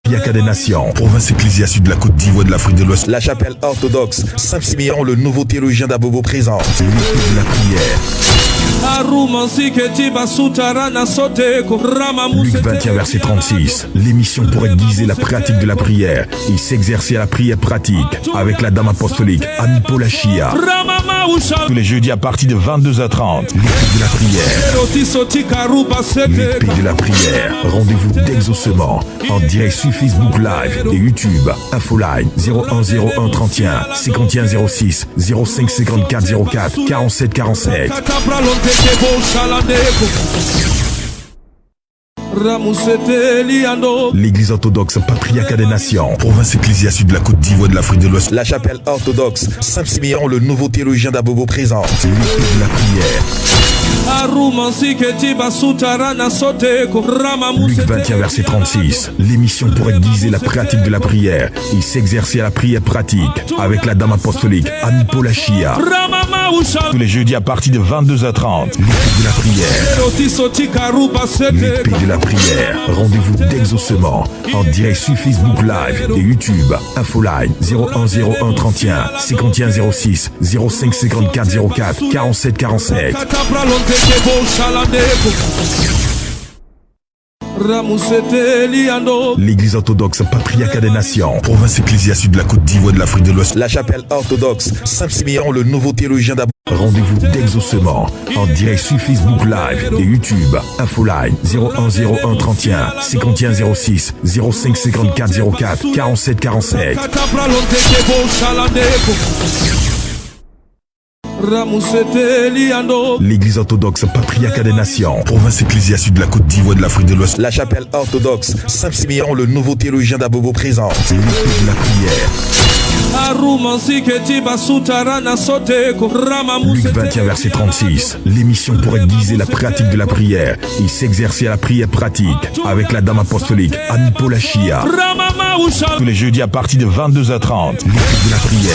Patriarcat des Nations, province ecclésiastique de la Côte d'Ivoire de l'Afrique de l'Ouest, la chapelle orthodoxe Saint-Siméon, le nouveau théologien d'Abobo présente l'épée de la prière. Luc 21 verset 36. L'émission pour aiguiser la pratique de la prière et s'exercer à la prière pratique avec la dame apostolique Ami Paula Chia. Tous les jeudis à partir de 22h30. L'épée de la prière. L'épée de la prière. Rendez-vous d'exaucement en direct sur Facebook Live et YouTube. Infoline 0101 31 51 06 05 54 04 47 47. L'église orthodoxe Patriarcat des Nations, province ecclésiastique de la Côte d'Ivoire de l'Afrique de l'Ouest, la chapelle orthodoxe Saint-Siméon, le nouveau théologien d'Abobo présente l'épée de la prière. Luc 21 verset 36. L'émission pour aiguiser la pratique de la prière et s'exercer à la prière pratique avec la dame apostolique Ami Paula Chia. Tous les jeudis à partir de 22h30. L'épée de la prière. L'épée de la prière. Rendez-vous d'exaucement en direct sur Facebook Live et YouTube. Infoline 0101 31 51 06 05 54 04 47 47. L'église orthodoxe Patriarcat des Nations, province ecclésiastique de la Côte d'Ivoire de l'Afrique de l'Ouest, la chapelle orthodoxe Saint-Siméon, le nouveau théologien d'Abobo. Rendez-vous d'exaucement en direct sur Facebook Live et YouTube. Infoline 0101 31 51 06 05 54 04 47 47. L'église orthodoxe Patriarcat des Nations, province ecclésiastique de la Côte d'Ivoire de l'Afrique de l'Ouest, la chapelle orthodoxe Saint-Siméon, le nouveau théologien d'Abobo présente l'épée de la prière. Luc 21 verset 36. L'émission pour aiguiser la pratique de la prière et s'exercer à la prière pratique avec la dame apostolique Ami Paula Chia. Tous les jeudis à partir de 22h30. L'épée de la prière.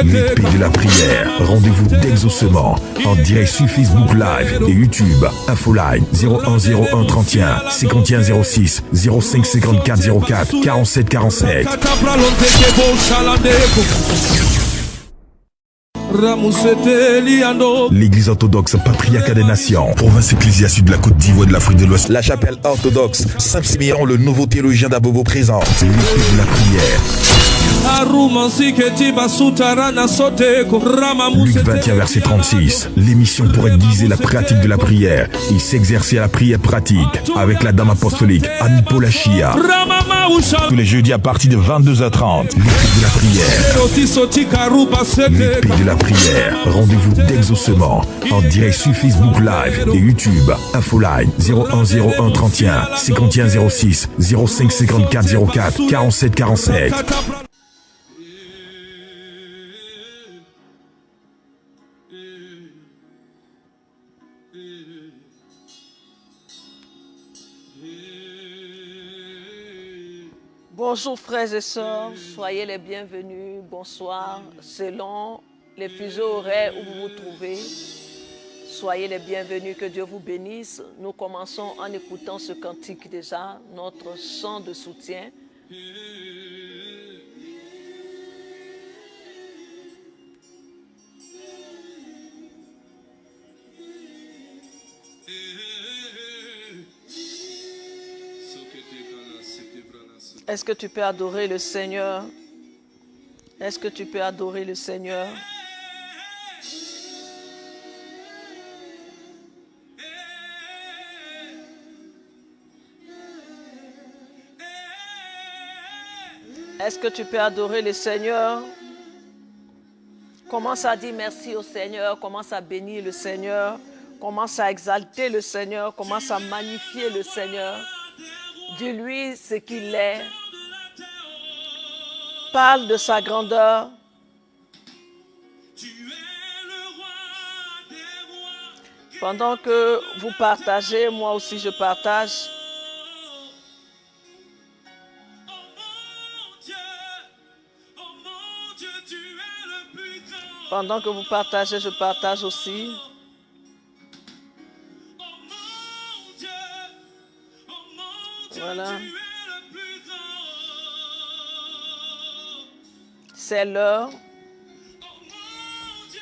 L'épée de la prière. Rendez-vous d'exaucement en direct sur Facebook Live et YouTube. Infoline 0101 31 51 06 05 54 04 47 47. L'église orthodoxe Patriarcat des Nations, province ecclésiastique de la Côte d'Ivoire de l'Afrique de l'Ouest, la chapelle orthodoxe Saint-Siméon, le nouveau théologien d'Abobo présente l'épée de la prière. Luc 21 verset 36. L'émission pour aiguiser la pratique de la prière et s'exercer à la prière pratique avec la dame apostolique Ami Paula Chia. Tous les jeudis à partir de 22h30. L'épée de la prière. L'épée de la prière. Rendez-vous d'exaucement en direct sur Facebook Live et YouTube. Infoline 0101 31 51 06 05 54 04 47 47. Bonjour frères et sœurs, soyez les bienvenus, bonsoir, selon les fuseaux horaires où vous vous trouvez. Soyez les bienvenus, que Dieu vous bénisse. Nous commençons en écoutant ce cantique déjà, notre chant de soutien. Est-ce que tu peux adorer le Seigneur? Est-ce que tu peux adorer le Seigneur? Est-ce que tu peux adorer le Seigneur? Commence à dire merci au Seigneur, commence à bénir le Seigneur, commence à exalter le Seigneur, commence à magnifier le Seigneur. Dis-lui ce qu'il est. Parle de sa grandeur. Pendant que vous partagez, moi aussi je partage. Pendant que vous partagez, je partage aussi. Voilà. C'est l'heure.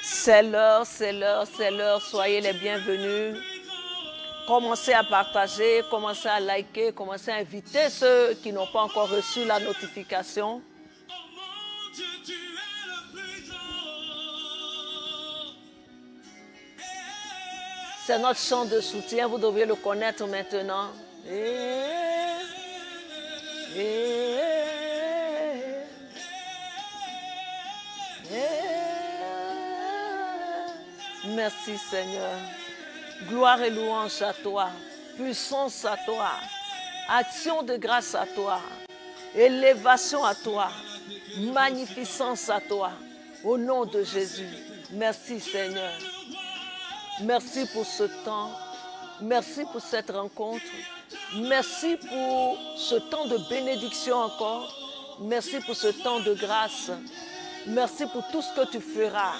C'est l'heure, c'est l'heure, c'est l'heure. Soyez les bienvenus. Commencez à partager, commencez à liker, commencez à inviter ceux qui n'ont pas encore reçu la notification. C'est notre chant de soutien, vous devez le connaître maintenant. Merci Seigneur. Gloire et louange à toi. Puissance à toi. Action de grâce à toi. Élévation à toi. Magnificence à toi. Au nom de Jésus. Merci Seigneur. Merci pour ce temps. Merci pour cette rencontre. Merci pour ce temps de bénédiction encore. Merci pour ce temps de grâce. Merci pour tout ce que tu feras.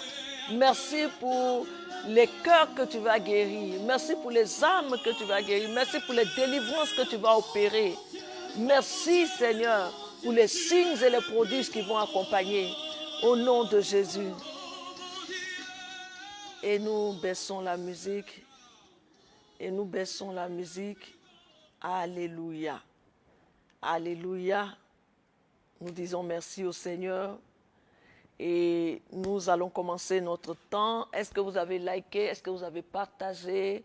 Merci pour les cœurs que tu vas guérir. Merci pour les âmes que tu vas guérir. Merci pour les délivrances que tu vas opérer. Merci Seigneur pour les signes et les prodiges qui vont accompagner. Au nom de Jésus. Et nous baissons la musique. Et nous baissons la musique. Alléluia. Alléluia. Nous disons merci au Seigneur. Et nous allons commencer notre temps. Est-ce que vous avez liké? Est-ce que vous avez partagé?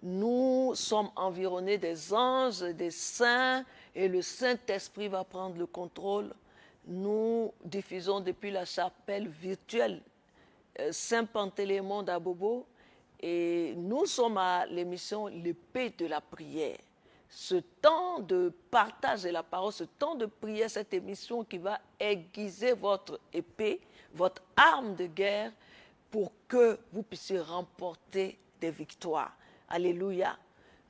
Nous sommes environnés des anges, des saints, et le Saint-Esprit va prendre le contrôle. Nous diffusons depuis la chapelle virtuelle Saint-Pantélémon d'Abobo, et nous sommes à l'émission L'épée de la prière. Ce temps de partage de la parole, ce temps de prière, cette émission qui va aiguiser votre épée, votre arme de guerre, pour que vous puissiez remporter des victoires. Alléluia.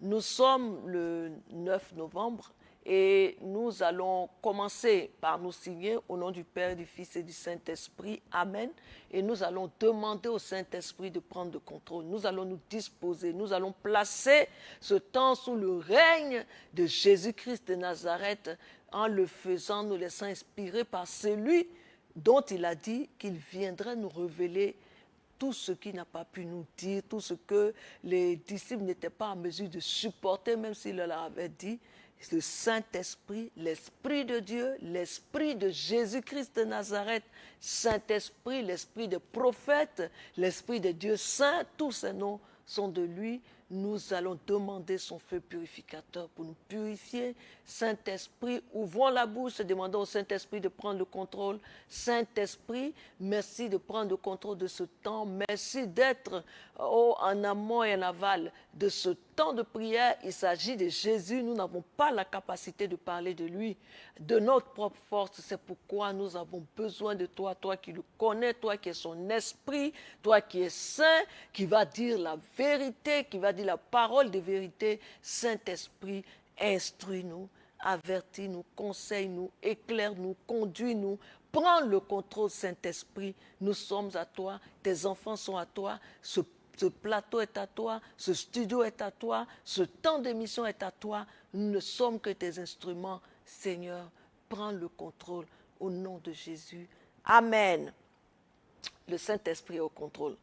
Nous sommes le 9 novembre et nous allons commencer par nous signer au nom du Père, du Fils et du Saint-Esprit. Amen. Et nous allons demander au Saint-Esprit de prendre le contrôle. Nous allons nous disposer, nous allons placer ce temps sous le règne de Jésus-Christ de Nazareth, en le faisant, nous laissant inspirer par celui dont il a dit qu'il viendrait nous révéler tout ce qu'il n'a pas pu nous dire, tout ce que les disciples n'étaient pas en mesure de supporter, même s'il leur avait dit. Le Saint-Esprit, l'Esprit de Dieu, l'Esprit de Jésus-Christ de Nazareth, Saint-Esprit, l'Esprit des prophètes, l'Esprit de Dieu Saint, tous ces noms sont de lui. Nous allons demander son feu purificateur pour nous purifier. Saint-Esprit, ouvrons la bouche et demandons au Saint-Esprit de prendre le contrôle. Saint-Esprit, merci de prendre le contrôle de ce temps. Merci d'être en amont et en aval de ce temps de prière. Il s'agit de Jésus. Nous n'avons pas la capacité de parler de lui, de notre propre force. C'est pourquoi nous avons besoin de toi, toi qui le connais, toi qui es son esprit, toi qui es saint, qui va dire la vérité, qui va dire la parole de vérité. Saint-Esprit, instruis-nous, avertis-nous, conseille-nous, éclaire-nous, conduis-nous. Prends le contrôle, Saint-Esprit. Nous sommes à toi, tes enfants sont à toi, ce plateau est à toi, ce studio est à toi, ce temps d'émission est à toi. Nous ne sommes que tes instruments. Seigneur, prends le contrôle au nom de Jésus. Amen. Le Saint-Esprit est au contrôle.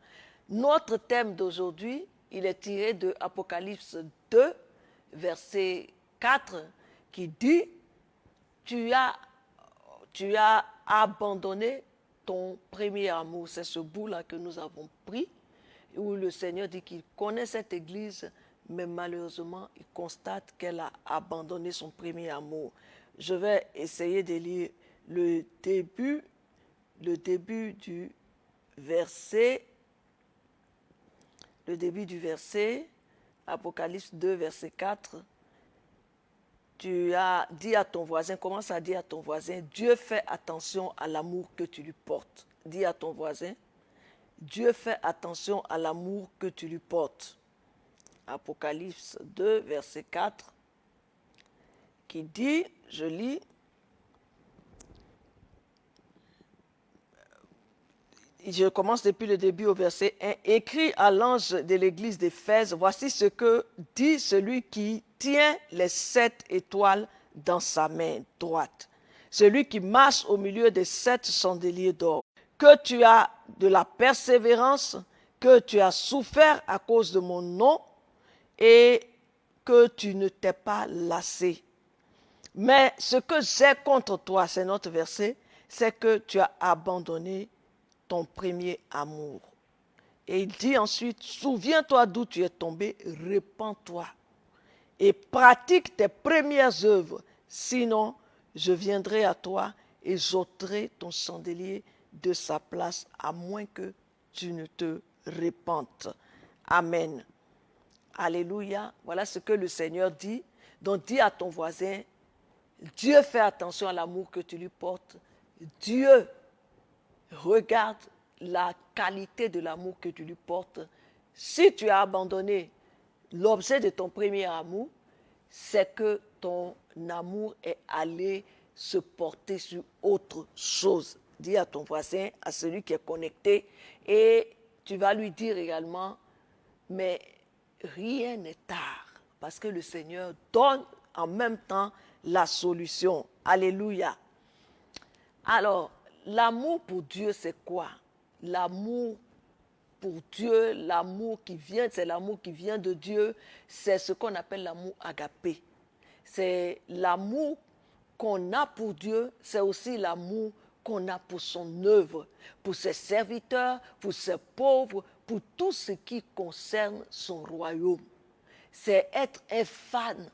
Notre thème d'aujourd'hui, il est tiré de Apocalypse 2, verset 4, qui dit « Tu as abandonné ton premier amour ». C'est ce bout-là que nous avons pris, où le Seigneur dit qu'il connaît cette église, mais malheureusement, il constate qu'elle a abandonné son premier amour. Je vais essayer de lire le début du verset, Apocalypse 2, verset 4. Tu as dit à ton voisin, commence à dire à ton voisin, Dieu fait attention à l'amour que tu lui portes. Dis à ton voisin, Dieu fait attention à l'amour que tu lui portes. Apocalypse 2, verset 4, qui dit, je lis, je commence depuis le début au verset 1. Écrit à l'ange de l'église d'Éphèse, voici ce que dit celui qui tient les 7 étoiles dans sa main droite, celui qui marche au milieu des 7 chandeliers d'or, que tu as de la persévérance, que tu as souffert à cause de mon nom et que tu ne t'es pas lassé. Mais ce que j'ai contre toi, c'est notre verset, c'est que tu as abandonné ton premier amour. Et il dit ensuite, souviens-toi d'où tu es tombé, répands-toi et pratique tes premières œuvres, sinon je viendrai à toi et j'ôterai ton chandelier de sa place, à moins que tu ne te répandes. Amen. Alléluia. Voilà ce que le Seigneur dit. Donc dis à ton voisin, Dieu fait attention à l'amour que tu lui portes. Dieu regarde la qualité de l'amour que tu lui portes. Si tu as abandonné l'objet de ton premier amour, c'est que ton amour est allé se porter sur autre chose. Dis à ton voisin, à celui qui est connecté, et tu vas lui dire également, mais rien n'est tard, parce que le Seigneur donne en même temps la solution. Alléluia. Alors, l'amour pour Dieu, c'est quoi? L'amour pour Dieu, l'amour qui vient, c'est l'amour qui vient de Dieu, c'est ce qu'on appelle l'amour agapé. C'est l'amour qu'on a pour Dieu, c'est aussi l'amour qu'on a pour son œuvre, pour ses serviteurs, pour ses pauvres, pour tout ce qui concerne son royaume. C'est être un fan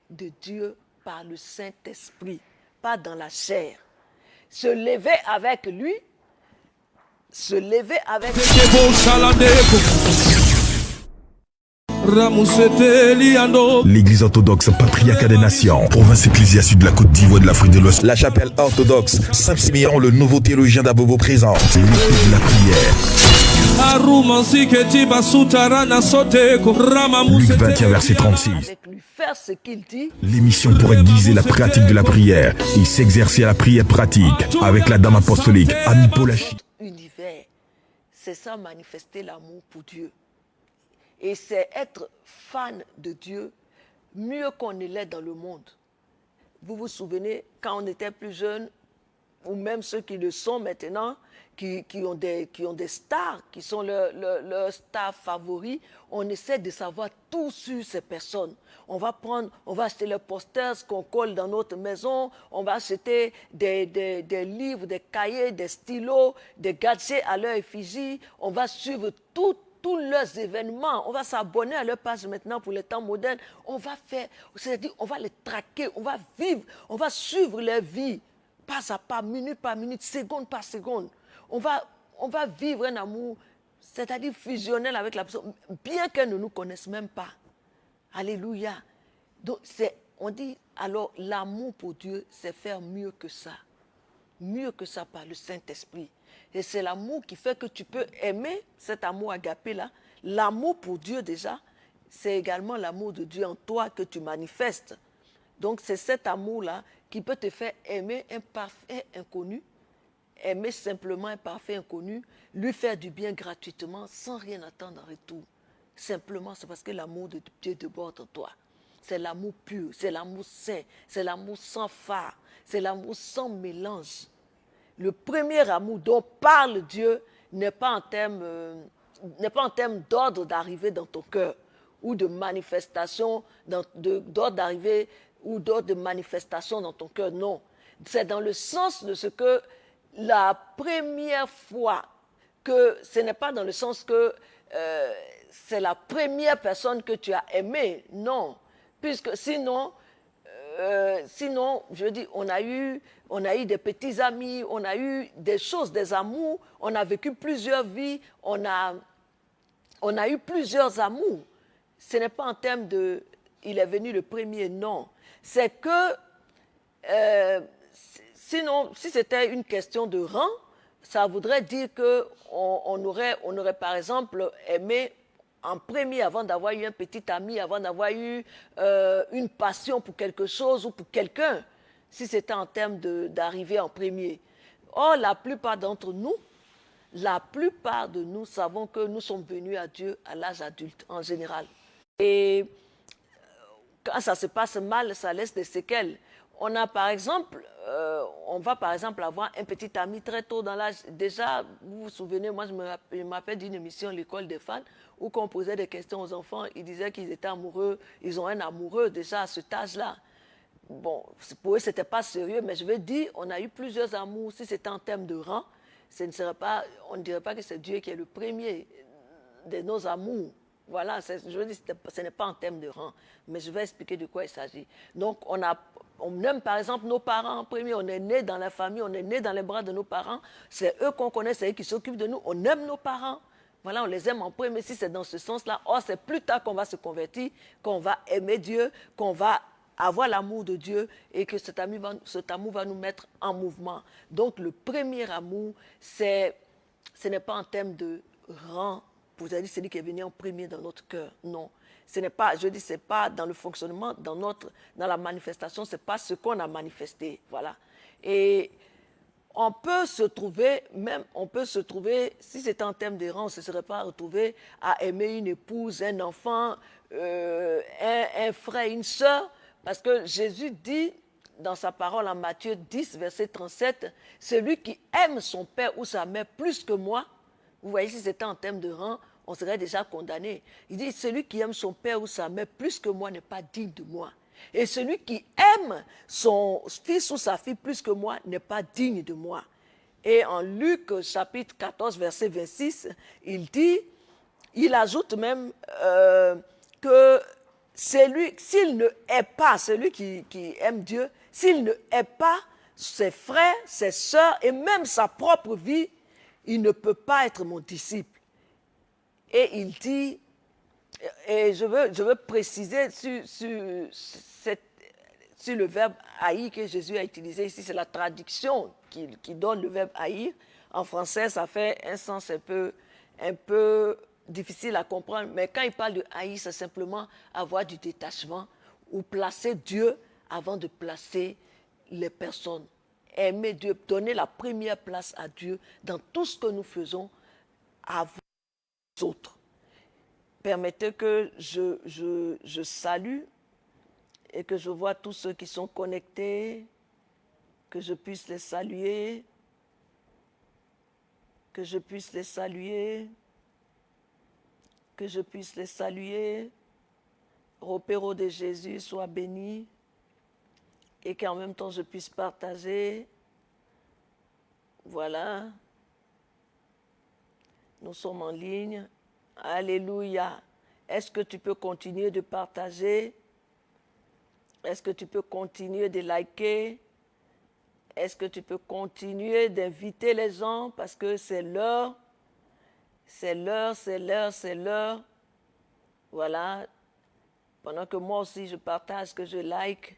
de Dieu par le Saint-Esprit, pas dans la chair. Se lever avec lui, se lever avec lui. L'église orthodoxe Patriarcat des Nations, province ecclésiastique de la Côte d'Ivoire de l'Afrique de l'Ouest. La chapelle orthodoxe Saint-Siméon, le nouveau théologien d'Abobo présente l'épée de la prière. Luc 21, verset 36. L'émission pour aiguiser la pratique de la prière et s'exercer à la prière pratique avec la dame apostolique Ami Polachi. C'est ça, manifester l'amour pour Dieu. Et c'est être fan de Dieu mieux qu'on ne l'est dans le monde. Vous vous souvenez, quand on était plus jeune, ou même ceux qui le sont maintenant, qui ont des stars, qui sont leurs stars favoris, on essaie de savoir tout sur ces personnes. On va acheter les posters qu'on colle dans notre maison, on va acheter des livres, des cahiers, des stylos, des gadgets à leur effigie, on va suivre tous leurs événements, on va s'abonner à leur page maintenant pour les temps modernes, on va les traquer, on va vivre, on va suivre leur vie, pas à pas, minute par minute, seconde par seconde. On va vivre un amour, c'est-à-dire fusionnel avec la personne, bien qu'elle ne nous connaisse même pas. Alléluia. Donc, on dit, alors, l'amour pour Dieu, c'est faire mieux que ça par le Saint-Esprit. Et c'est l'amour qui fait que tu peux aimer cet amour agapé-là. L'amour pour Dieu, déjà, c'est également l'amour de Dieu en toi que tu manifestes. Donc, c'est cet amour-là qui peut te faire aimer un parfait inconnu, aimer simplement un parfait inconnu, lui faire du bien gratuitement sans rien attendre en retour. Simplement, c'est parce que l'amour de Dieu déborde en toi. C'est l'amour pur, c'est l'amour saint, c'est l'amour sans phare, c'est l'amour sans mélange. Le premier amour dont parle Dieu n'est pas en termes d'ordre d'arrivée dans ton cœur ou de manifestation, d'ordre d'arrivée ou d'ordre de manifestation dans ton cœur. Non, c'est dans le sens de ce que la première fois, que ce n'est pas dans le sens que c'est la première personne que tu as aimée. Non, puisque sinon, je dis, on a eu des petits amis, on a eu des choses, des amours, on a vécu plusieurs vies, on a eu plusieurs amours. Ce n'est pas en termes de « il est venu le premier », non. C'est que, sinon, si c'était une question de rang, ça voudrait dire qu'on aurait par exemple aimé en premier, avant d'avoir eu un petit ami, avant d'avoir eu une passion pour quelque chose ou pour quelqu'un, si c'était en termes d'arriver en premier. Or, la plupart d'entre nous, savons que nous sommes venus à Dieu à l'âge adulte, en général. Et quand ça se passe mal, ça laisse des séquelles. On va par exemple avoir un petit ami très tôt dans l'âge. Déjà, vous vous souvenez, moi je me rappelle d'une émission, l'école des fans, où on posait des questions aux enfants, ils disaient qu'ils étaient amoureux, ils ont un amoureux déjà à cet âge-là. Bon, pour eux, ce n'était pas sérieux, mais je veux dire, on a eu plusieurs amours. Si c'était en termes de rang, on ne dirait pas que c'est Dieu qui est le premier de nos amours. Voilà, je veux dire, ce n'est pas en termes de rang, mais je vais expliquer de quoi il s'agit. Donc, on aime par exemple nos parents en premier, on est né dans la famille, on est né dans les bras de nos parents, c'est eux qu'on connaît, c'est eux qui s'occupent de nous, on aime nos parents. Voilà, on les aime en premier, si c'est dans ce sens-là. Or, c'est plus tard qu'on va se convertir, qu'on va aimer Dieu, qu'on va avoir l'amour de Dieu et que cet amour va nous mettre en mouvement. Donc, le premier amour, ce n'est pas en termes de rang. Vous avez dit, c'est lui qui est venu en premier dans notre cœur. Non. Ce n'est pas, je dis, c'est pas dans le fonctionnement, dans la manifestation, c'est pas ce qu'on a manifesté. Voilà. Et on peut se trouver, si c'était en termes de rang, on ne se serait pas retrouvé à aimer une épouse, un enfant, un frère, une sœur, parce que Jésus dit dans sa parole en Matthieu 10, verset 37, « Celui qui aime son père ou sa mère plus que moi », vous voyez, si c'était en termes de rang, on serait déjà condamné. Il dit, « Celui qui aime son père ou sa mère plus que moi n'est pas digne de moi. Et celui qui aime son fils ou sa fille plus que moi n'est pas digne de moi. » Et en Luc chapitre 14, verset 26, il ajoute même que s'il ne hait pas, celui qui aime Dieu, s'il ne hait pas ses frères, ses sœurs et même sa propre vie, il ne peut pas être mon disciple. Et il dit, et je veux préciser sur le verbe haïr que Jésus a utilisé ici, c'est la traduction qui donne le verbe haïr. En français, ça fait un sens un peu difficile à comprendre, mais quand il parle de haïr, c'est simplement avoir du détachement ou placer Dieu avant de placer les personnes. Aimer Dieu, donner la première place à Dieu dans tout ce que nous faisons avant les autres. Permettez que je salue et que je vois tous ceux qui sont connectés, que je puisse les saluer, que je puisse les saluer, que je puisse les saluer. Ropero de Jésus soit béni et qu'en même temps je puisse partager. Voilà. Nous sommes en ligne. Alléluia. Est-ce que tu peux continuer de partager? Est-ce que tu peux continuer de liker? Est-ce que tu peux continuer d'inviter les gens parce que c'est l'heure? C'est l'heure, c'est l'heure, c'est l'heure. Voilà. Pendant que moi aussi je partage, que je like.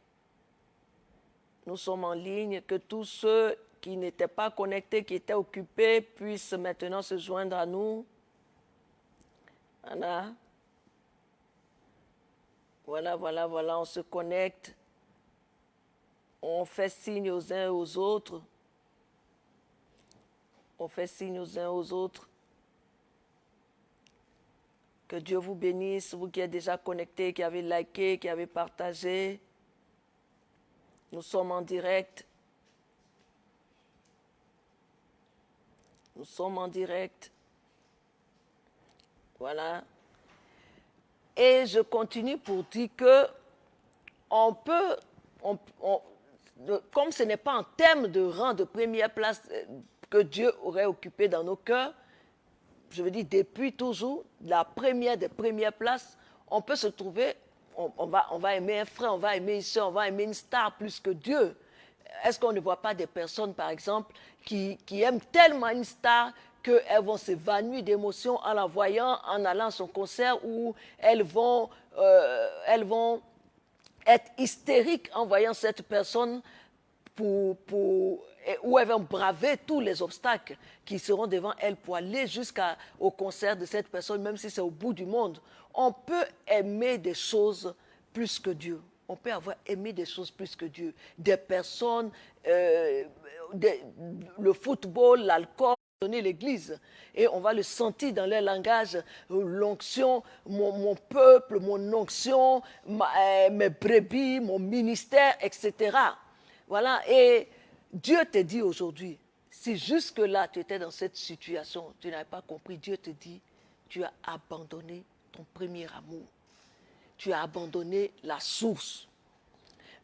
Nous sommes en ligne, que tous ceux qui n'étaient pas connectés, qui étaient occupés, puissent maintenant se joindre à nous. Voilà. Voilà, on se connecte. On fait signe aux uns et aux autres. On fait signe aux uns et aux autres. Que Dieu vous bénisse, vous qui êtes déjà connectés, qui avez liké, qui avez partagé. Nous sommes en direct. Nous sommes en direct. Voilà. Et je continue pour dire que comme ce n'est pas en termes de rang de première place que Dieu aurait occupé dans nos cœurs, je veux dire depuis toujours, la première des premières places, on peut se trouver, on va aimer un frère, on va aimer une soeur, on va aimer une star plus que Dieu. Est-ce qu'on ne voit pas des personnes, par exemple, qui aiment tellement une star qu'elles vont s'évanouir d'émotion en la voyant, en allant à son concert, ou elles vont être hystériques en voyant cette personne où elles vont braver tous les obstacles qui seront devant elles pour aller jusqu'au concert de cette personne, même si c'est au bout du monde. On peut aimer des choses plus que Dieu. On peut avoir aimé des choses plus que Dieu. Des personnes, le football, l'alcool, donner l'Église. Et on va le sentir dans leur langage, l'onction, mon peuple, mon onction, mes brebis, mon ministère, etc. Voilà, et Dieu te dit aujourd'hui, si jusque-là tu étais dans cette situation, tu n'avais pas compris, Dieu te dit, tu as abandonné ton premier amour. Tu as abandonné la source.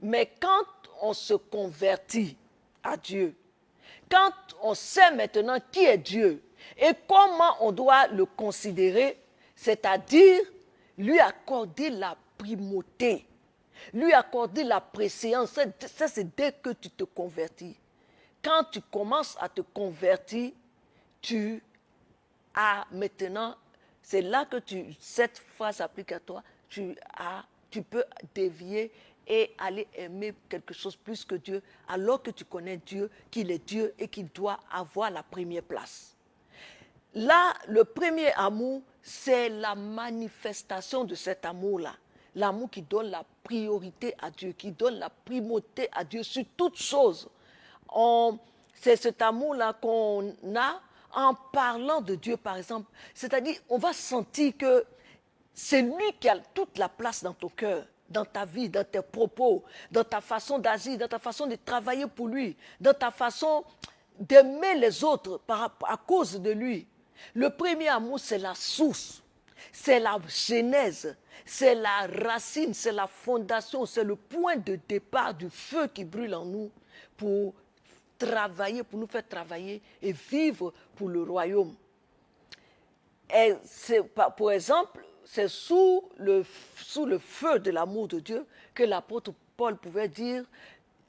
Mais quand on se convertit à Dieu, quand on sait maintenant qui est Dieu et comment on doit le considérer, c'est-à-dire lui accorder la primauté, lui accorder la préséance, ça c'est dès que tu te convertis. Quand tu commences à te convertir, tu as maintenant, c'est là que cette phrase s'applique à toi, tu peux dévier et aller aimer quelque chose plus que Dieu, alors que tu connais Dieu, qu'il est Dieu et qu'il doit avoir la première place. Là, le premier amour, c'est la manifestation de cet amour-là. L'amour qui donne la priorité à Dieu, qui donne la primauté à Dieu sur toute chose. C'est cet amour-là qu'on a en parlant de Dieu, par exemple. C'est-à-dire, on va sentir que c'est lui qui a toute la place dans ton cœur, dans ta vie, dans tes propos, dans ta façon d'agir, dans ta façon de travailler pour lui, dans ta façon d'aimer les autres à cause de lui. Le premier amour, c'est la source, c'est la genèse, c'est la racine, c'est la fondation, c'est le point de départ du feu qui brûle en nous pour travailler, pour nous faire travailler et vivre pour le royaume. Et par exemple, c'est sous le feu de l'amour de Dieu que l'apôtre Paul pouvait dire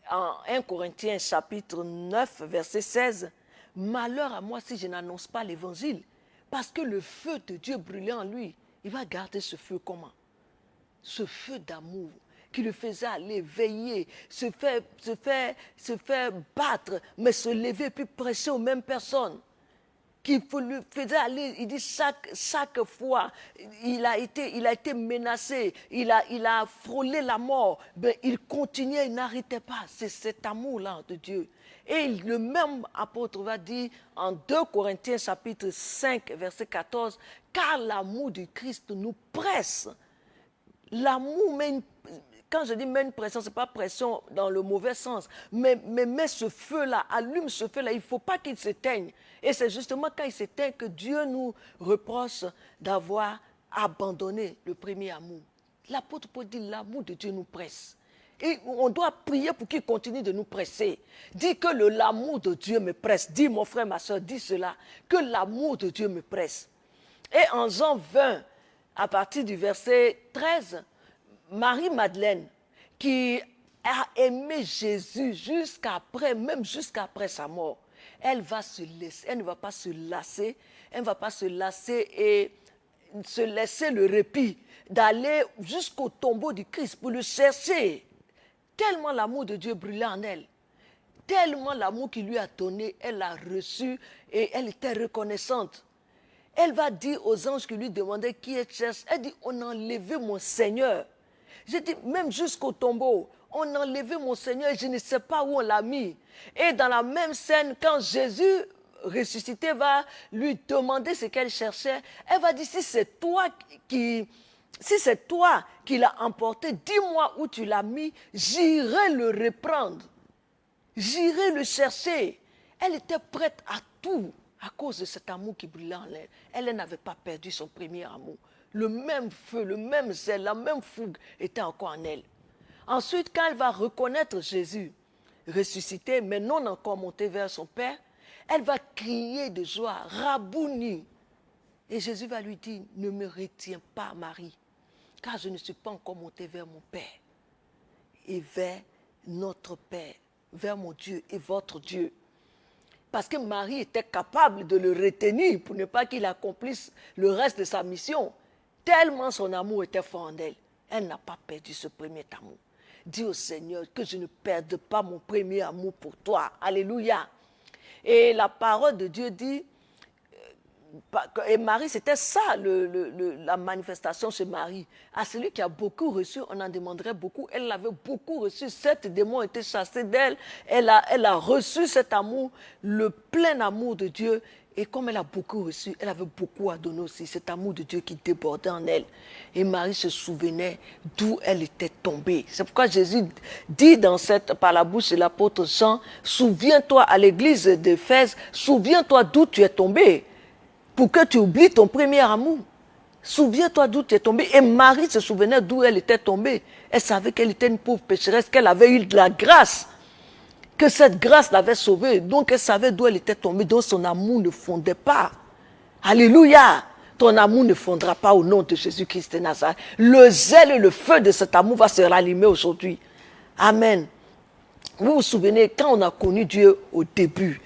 en 1 Corinthiens chapitre 9, verset 16, « Malheur à moi si je n'annonce pas l'évangile, parce que le feu de Dieu brûlait en lui. » Il va garder ce feu comment? Ce feu d'amour qui le faisait aller, veiller, se faire battre, mais se lever puis prêcher aux mêmes personnes. Qui le faisait aller, il dit chaque fois, il a été menacé, il a frôlé la mort, mais il continuait, il n'arrêtait pas. C'est cet amour-là de Dieu. Et le même apôtre va dire en 2 Corinthiens chapitre 5, verset 14, « Car l'amour du Christ nous presse. » L'amour quand je dis met une pression, ce n'est pas pression dans le mauvais sens, mais met ce feu-là, allume ce feu-là, il ne faut pas qu'il s'éteigne. Et c'est justement quand il s'éteint que Dieu nous reproche d'avoir abandonné le premier amour. L'apôtre Paul dit, l'amour de Dieu nous presse. Et on doit prier pour qu'il continue de nous presser. Dis que l'amour de Dieu me presse. Dis mon frère, ma soeur, dis cela, que l'amour de Dieu me presse. Et en Jean 20, à partir du verset 13, Marie-Madeleine, qui a aimé Jésus même jusqu'après sa mort, elle va se laisser, elle ne va pas se lasser, elle ne va pas se lasser et se laisser le répit d'aller jusqu'au tombeau du Christ pour le chercher. Tellement l'amour de Dieu brûlait en elle, tellement l'amour qu'il lui a donné, elle l'a reçu et elle était reconnaissante. Elle va dire aux anges qui lui demandaient qui elle cherche, elle dit, on a enlevé mon Seigneur. Je dis, même jusqu'au tombeau, on a enlevé mon Seigneur et je ne sais pas où on l'a mis. Et dans la même scène, quand Jésus ressuscité va lui demander ce qu'elle cherchait, elle va dire, si c'est toi qui l'as emporté, dis-moi où tu l'as mis, j'irai le reprendre. J'irai le chercher. Elle était prête à tout à cause de cet amour qui brûlait en elle. Elle n'avait pas perdu son premier amour. Le même feu, le même zèle, la même fougue était encore en elle. Ensuite, quand elle va reconnaître Jésus ressuscité, mais non encore monté vers son Père, elle va crier de joie, Rabouni. Et Jésus va lui dire, ne me retiens pas, Marie, car je ne suis pas encore monté vers mon Père et vers notre Père, vers mon Dieu et votre Dieu. Parce que Marie était capable de le retenir pour ne pas qu'il accomplisse le reste de sa mission. Tellement son amour était fort en elle. Elle n'a pas perdu ce premier amour. Dis au Seigneur que je ne perde pas mon premier amour pour toi. Alléluia. Et la parole de Dieu dit, et Marie, c'était ça la manifestation chez Marie. À celui qui a beaucoup reçu, on en demanderait beaucoup. Elle l'avait beaucoup reçu. 7 démons étaient chassés d'elle. Elle a reçu cet amour, le plein amour de Dieu. Et comme elle a beaucoup reçu, elle avait beaucoup à donner aussi. Cet amour de Dieu qui débordait en elle. Et Marie se souvenait d'où elle était tombée. C'est pourquoi Jésus dit par la bouche de l'apôtre Jean, souviens-toi à l'église d'Éphèse, souviens-toi d'où tu es tombé, pour que tu oublies ton premier amour. Souviens-toi d'où tu es tombé. Et Marie se souvenait d'où elle était tombée. Elle savait qu'elle était une pauvre pécheresse, qu'elle avait eu de la grâce, que cette grâce l'avait sauvée. Donc elle savait d'où elle était tombée, donc son amour ne fondait pas. Alléluia! Ton amour ne fondra pas au nom de Jésus-Christ de Nazareth. Le zèle et le feu de cet amour va se rallumer aujourd'hui. Amen. Vous vous souvenez, quand on a connu Dieu au début,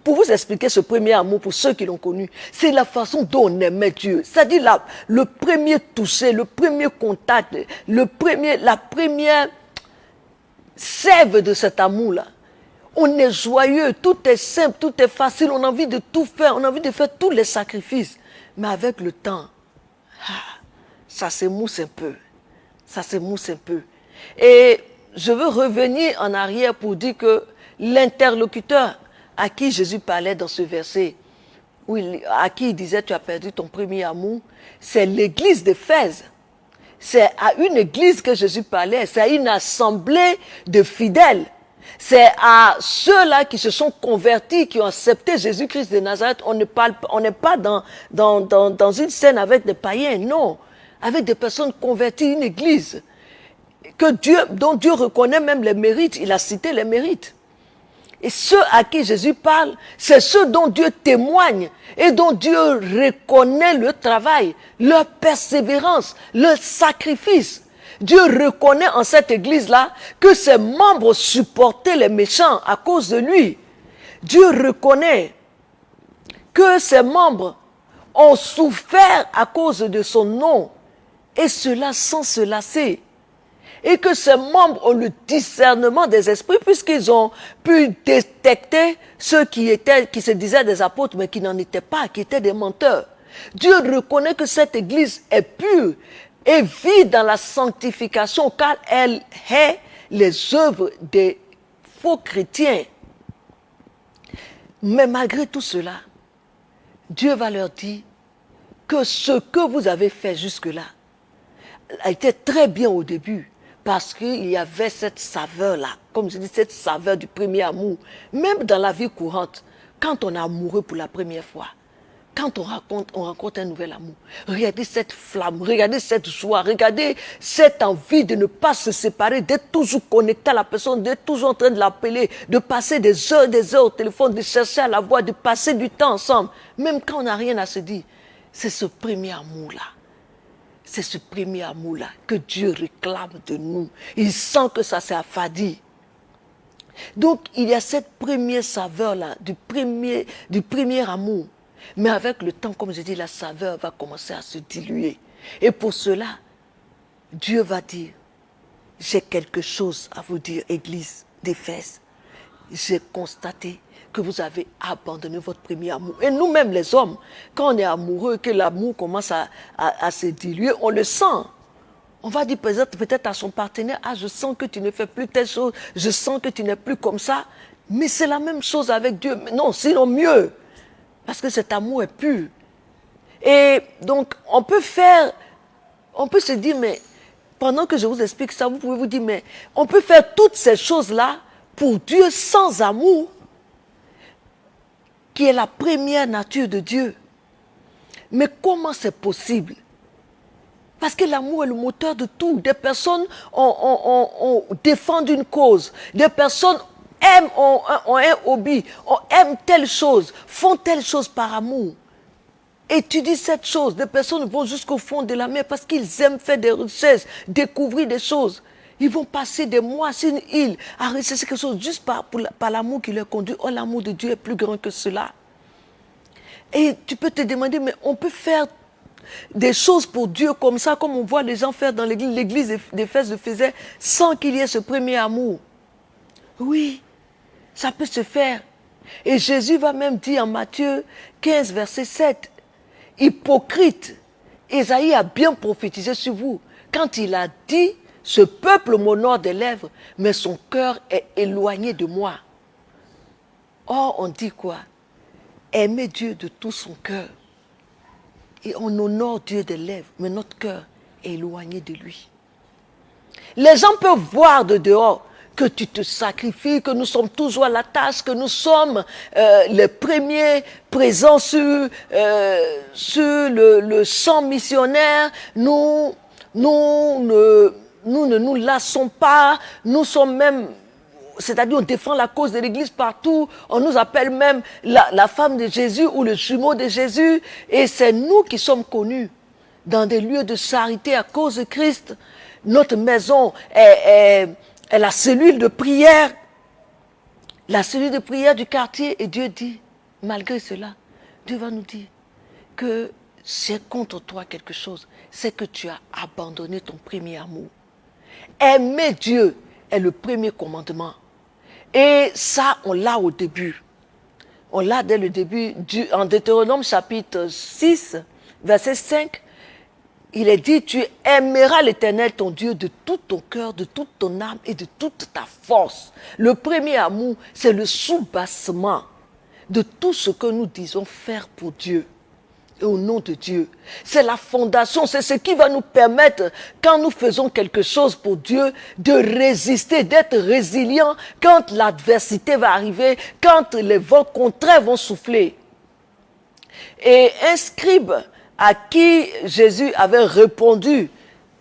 pour vous expliquer ce premier amour, pour ceux qui l'ont connu, c'est la façon dont on aimait Dieu. C'est-à-dire le premier toucher, le premier contact, la première sève de cet amour-là. On est joyeux, tout est simple, tout est facile, on a envie de tout faire, on a envie de faire tous les sacrifices. Mais avec le temps, ça s'émousse un peu. Ça s'émousse un peu. Et je veux revenir en arrière pour dire que l'interlocuteur à qui Jésus parlait dans ce verset, à qui il disait tu as perdu ton premier amour, c'est l'église d'Éphèse. C'est à une église que Jésus parlait, c'est à une assemblée de fidèles. C'est à ceux-là qui se sont convertis, qui ont accepté Jésus-Christ de Nazareth. On n'est pas dans une scène avec des païens, non. Avec des personnes converties, une église dont Dieu reconnaît même les mérites. Il a cité les mérites. Et ceux à qui Jésus parle, c'est ceux dont Dieu témoigne et dont Dieu reconnaît le travail, leur persévérance, leur sacrifice. Dieu reconnaît en cette église-là que ses membres supportaient les méchants à cause de lui. Dieu reconnaît que ses membres ont souffert à cause de son nom, et cela sans se lasser. Et que ses membres ont le discernement des esprits, puisqu'ils ont pu détecter ceux qui se disaient des apôtres, mais qui n'en étaient pas, qui étaient des menteurs. Dieu reconnaît que cette église est pure et vit dans la sanctification, car elle hait les œuvres des faux chrétiens. Mais malgré tout cela, Dieu va leur dire que ce que vous avez fait jusque-là a été très bien au début, parce qu'il y avait cette saveur-là, comme je dis, cette saveur du premier amour. Même dans la vie courante, quand on est amoureux pour la première fois, quand on rencontre un nouvel amour, regardez cette flamme, regardez cette joie, regardez cette envie de ne pas se séparer, d'être toujours connecté à la personne, d'être toujours en train de l'appeler, de passer des heures au téléphone, de chercher à la voir, de passer du temps ensemble, même quand on n'a rien à se dire. C'est ce premier amour-là. C'est ce premier amour-là que Dieu réclame de nous. Il sent que ça s'est affadi. Donc, il y a cette première saveur-là, du premier amour. Mais avec le temps, comme je dis, la saveur va commencer à se diluer. Et pour cela, Dieu va dire, j'ai quelque chose à vous dire, Église d'Éphèse. J'ai constaté que vous avez abandonné votre premier amour. Et nous-mêmes, les hommes, quand on est amoureux, que l'amour commence à se diluer, on le sent. On va dire peut-être à son partenaire, ah, je sens que tu ne fais plus telle chose, je sens que tu n'es plus comme ça. Mais c'est la même chose avec Dieu. Non, sinon mieux. Parce que cet amour est pur. Et donc, on peut se dire, mais pendant que je vous explique ça, vous pouvez vous dire, mais on peut faire toutes ces choses-là pour Dieu sans amour, qui est la première nature de Dieu. Mais comment c'est possible? Parce que l'amour est le moteur de tout. Des personnes défendent une cause. Des personnes ont un hobby, aiment telle chose, font telle chose par amour. Étudient cette chose. Des personnes vont jusqu'au fond de la mer parce qu'ils aiment faire des recherches, découvrir des choses. Ils vont passer des mois sur une île à rechercher quelque chose juste par l'amour qui leur conduit. Oh, l'amour de Dieu est plus grand que cela. Et tu peux te demander, mais on peut faire des choses pour Dieu comme ça, comme on voit les gens faire dans l'église. L'église d'Éphèse le faisait sans qu'il y ait ce premier amour. Oui, ça peut se faire. Et Jésus va même dire en Matthieu 15, verset 7, « Hypocrite, Ésaïe a bien prophétisé sur vous quand il a dit, ce peuple m'honore des lèvres, mais son cœur est éloigné de moi. » Or, on dit quoi? aimer Dieu de tout son cœur. Et on honore Dieu des lèvres, mais notre cœur est éloigné de lui. Les gens peuvent voir de dehors que tu te sacrifies, que nous sommes toujours à la tâche, que nous sommes les premiers présents sur le champ missionnaire. Nous ne nous lassons pas, nous sommes même, c'est-à-dire on défend la cause de l'Église partout, on nous appelle même la femme de Jésus ou le jumeau de Jésus, et c'est nous qui sommes connus dans des lieux de charité à cause de Christ. Notre maison est la cellule de prière du quartier, et Dieu dit, malgré cela, Dieu va nous dire que c'est contre toi quelque chose, c'est que tu as abandonné ton premier amour. Aimer Dieu est le premier commandement. Et ça, on l'a au début. On l'a dès le début. En Deutéronome chapitre 6, verset 5, il est dit, tu aimeras l'Éternel ton Dieu de tout ton cœur, de toute ton âme et de toute ta force. Le premier amour, c'est le soubassement de tout ce que nous disons faire pour Dieu et au nom de Dieu. C'est la fondation, c'est ce qui va nous permettre, quand nous faisons quelque chose pour Dieu, de résister, d'être résilient quand l'adversité va arriver, quand les vents contraires vont souffler. Et un scribe à qui Jésus avait répondu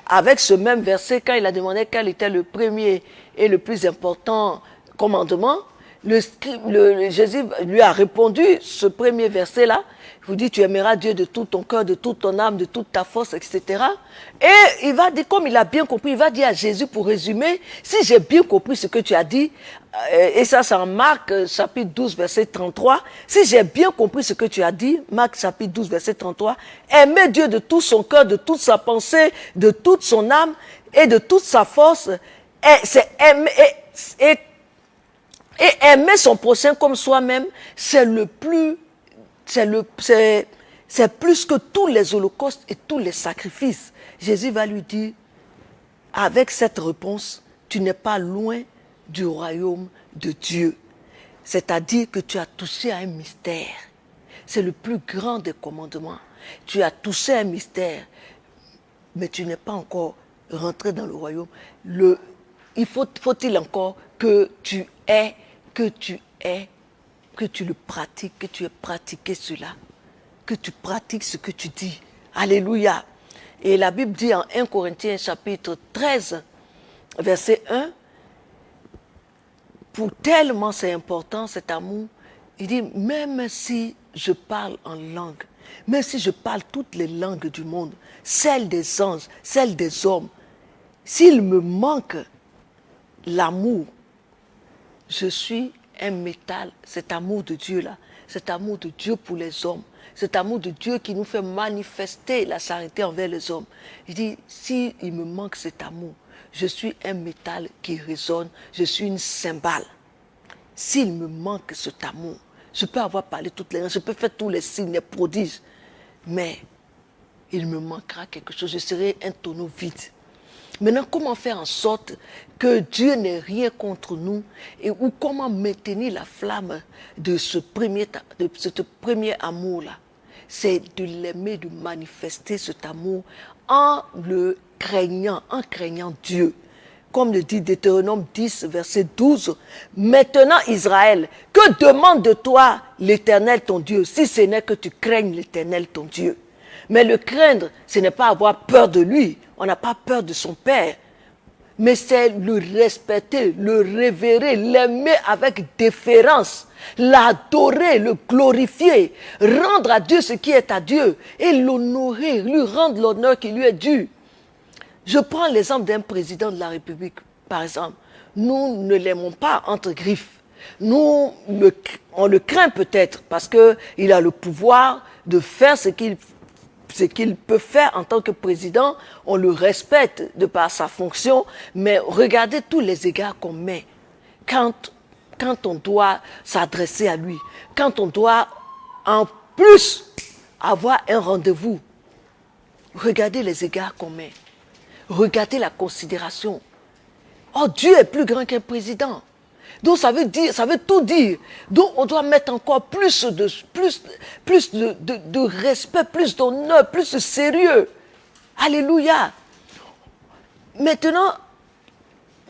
avec ce même verset, quand il a demandé quel était le premier et le plus important commandement, Jésus lui a répondu ce premier verset-là. Il vous dit, tu aimeras Dieu de tout ton cœur, de toute ton âme, de toute ta force, etc. Et il va dire, comme il a bien compris, il va dire à Jésus, pour résumer, si j'ai bien compris ce que tu as dit, et ça c'est en Marc chapitre 12, verset 33, si j'ai bien compris ce que tu as dit, Marc chapitre 12, verset 33, aimer Dieu de tout son cœur, de toute sa pensée, de toute son âme et de toute sa force, c'est aimer, et aimer son prochain comme soi-même, c'est plus que tous les holocaustes et tous les sacrifices. Jésus va lui dire, avec cette réponse, tu n'es pas loin du royaume de Dieu. C'est-à-dire que tu as touché à un mystère. C'est le plus grand des commandements. Tu as touché à un mystère, mais tu n'es pas encore rentré dans le royaume. Faut-il encore que tu le pratiques, que tu aies pratiqué cela, que tu pratiques ce que tu dis. Alléluia. Et la Bible dit en 1 Corinthiens chapitre 13, verset 1, pour tellement c'est important cet amour, il dit, même si je parle en langue, même si je parle toutes les langues du monde, celles des anges, celles des hommes, s'il me manque l'amour, je suis un métal, cet amour de Dieu-là, cet amour de Dieu pour les hommes, cet amour de Dieu qui nous fait manifester la charité envers les hommes. Il dit, s'il me manque cet amour, je suis un métal qui résonne, je suis une cymbale. S'il me manque cet amour, je peux avoir parlé toutes les langues, je peux faire tous les signes, les prodiges, mais il me manquera quelque chose, je serai un tonneau vide. Maintenant, comment faire en sorte que Dieu n'ait rien contre nous ou comment maintenir la flamme de ce premier amour-là? C'est de l'aimer, de manifester cet amour en craignant Dieu. Comme le dit Deutéronome 10, verset 12, « Maintenant, Israël, que demande de toi l'Éternel ton Dieu, si ce n'est que tu craignes l'Éternel ton Dieu ?» Mais le craindre, ce n'est pas avoir peur de lui. On n'a pas peur de son Père. Mais c'est le respecter, le révérer, l'aimer avec déférence, l'adorer, le glorifier, rendre à Dieu ce qui est à Dieu et l'honorer, lui rendre l'honneur qui lui est dû. Je prends l'exemple d'un président de la République, par exemple. Nous ne l'aimons pas entre griffes. On le craint peut-être parce qu'il a le pouvoir de faire ce qu'il peut faire en tant que président, on le respecte de par sa fonction, mais regardez tous les égards qu'on met quand on doit s'adresser à lui, quand on doit en plus avoir un rendez-vous. Regardez les égards qu'on met, regardez la considération. Oh, Dieu est plus grand qu'un président. Donc ça veut tout dire. Donc on doit mettre encore plus de respect, plus d'honneur, plus de sérieux. Alléluia. Maintenant,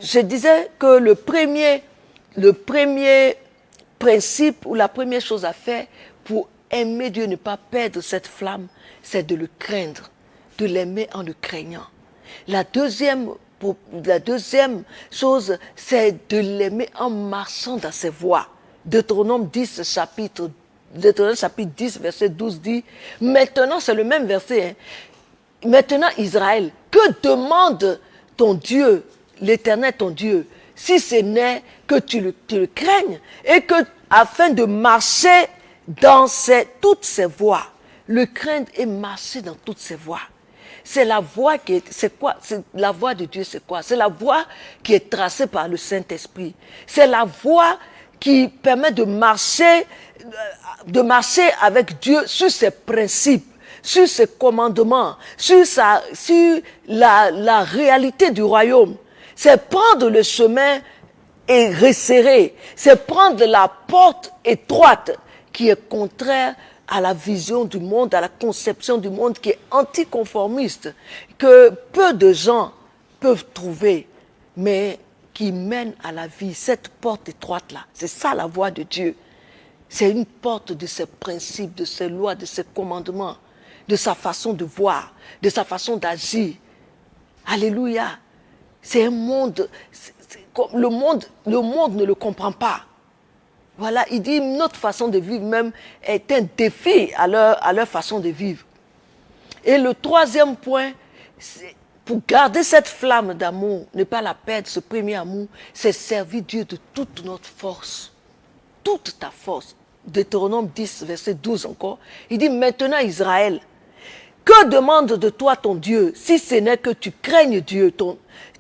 je disais que le premier principe ou la première chose à faire pour aimer Dieu, ne pas perdre cette flamme, c'est de le craindre, de l'aimer en le craignant. La deuxième chose, c'est de l'aimer en marchant dans ses voies. Deutéronome chapitre 10, verset 12 dit, maintenant, c'est le même verset, hein. Maintenant, Israël, que demande ton Dieu, l'Éternel ton Dieu, si ce n'est que tu le craignes et que, afin de marcher dans toutes ses voies, le craindre et marcher dans toutes ses voies. C'est la voie c'est quoi? C'est la voie de Dieu, c'est quoi? C'est la voie qui est tracée par le Saint-Esprit. C'est la voie qui permet de marcher avec Dieu sur ses principes, sur ses commandements, sur la réalité du royaume. C'est prendre le chemin et resserrer. C'est prendre la porte étroite qui est contraire à la vision du monde, à la conception du monde qui est anticonformiste, que peu de gens peuvent trouver, mais qui mène à la vie. Cette porte étroite-là, c'est ça la voie de Dieu. C'est une porte de ses principes, de ses lois, de ses commandements, de sa façon de voir, de sa façon d'agir. Alléluia. C'est un monde, le monde ne le comprend pas. Voilà, il dit notre façon de vivre même est un défi à leur façon de vivre. Et le troisième point, pour garder cette flamme d'amour, ne pas la perdre, ce premier amour, c'est servir Dieu de toute notre force. Toute ta force. Deutéronome 10, verset 12 encore. Il dit maintenant Israël, que demande de toi ton Dieu, si ce n'est que tu craignes Dieu,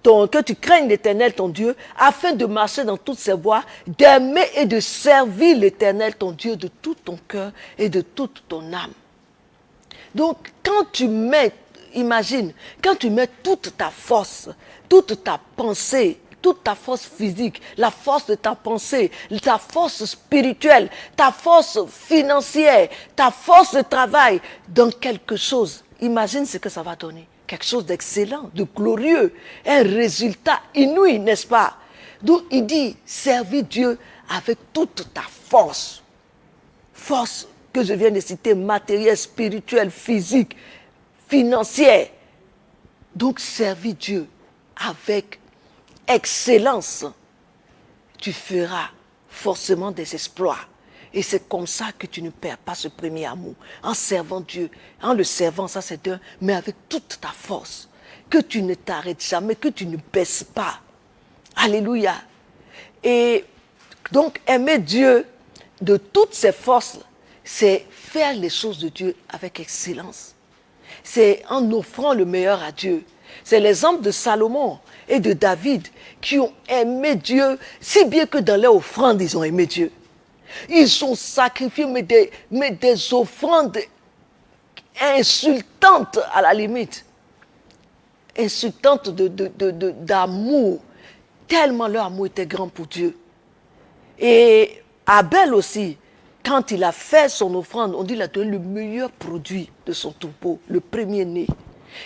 que tu craignes l'Éternel ton Dieu, afin de marcher dans toutes ses voies, d'aimer et de servir l'Éternel ton Dieu de tout ton cœur et de toute ton âme. Donc, quand tu mets toute ta force, toute ta pensée, toute ta force physique, la force de ta pensée, ta force spirituelle, ta force financière, ta force de travail dans quelque chose, imagine ce que ça va donner. Quelque chose d'excellent, de glorieux, un résultat inouï, n'est-ce pas? Donc il dit, servir Dieu avec toute ta force. Force que je viens de citer, matérielle, spirituelle, physique, financière. Donc servir Dieu avec excellence, tu feras forcément des exploits. Et c'est comme ça que tu ne perds pas ce premier amour. En servant Dieu, en le servant, ça c'est un, mais avec toute ta force. Que tu ne t'arrêtes jamais, que tu ne baisses pas. Alléluia. Et donc aimer Dieu de toutes ses forces, c'est faire les choses de Dieu avec excellence. C'est en offrant le meilleur à Dieu. C'est l'exemple de Salomon et de David qui ont aimé Dieu, si bien que dans leur offrande, ils ont aimé Dieu. Ils ont sacrifié mais des offrandes insultantes à la limite. Insultantes d'amour. Tellement leur amour était grand pour Dieu. Et Abel aussi, quand il a fait son offrande, on dit qu'il a donné le meilleur produit de son troupeau, le premier-né.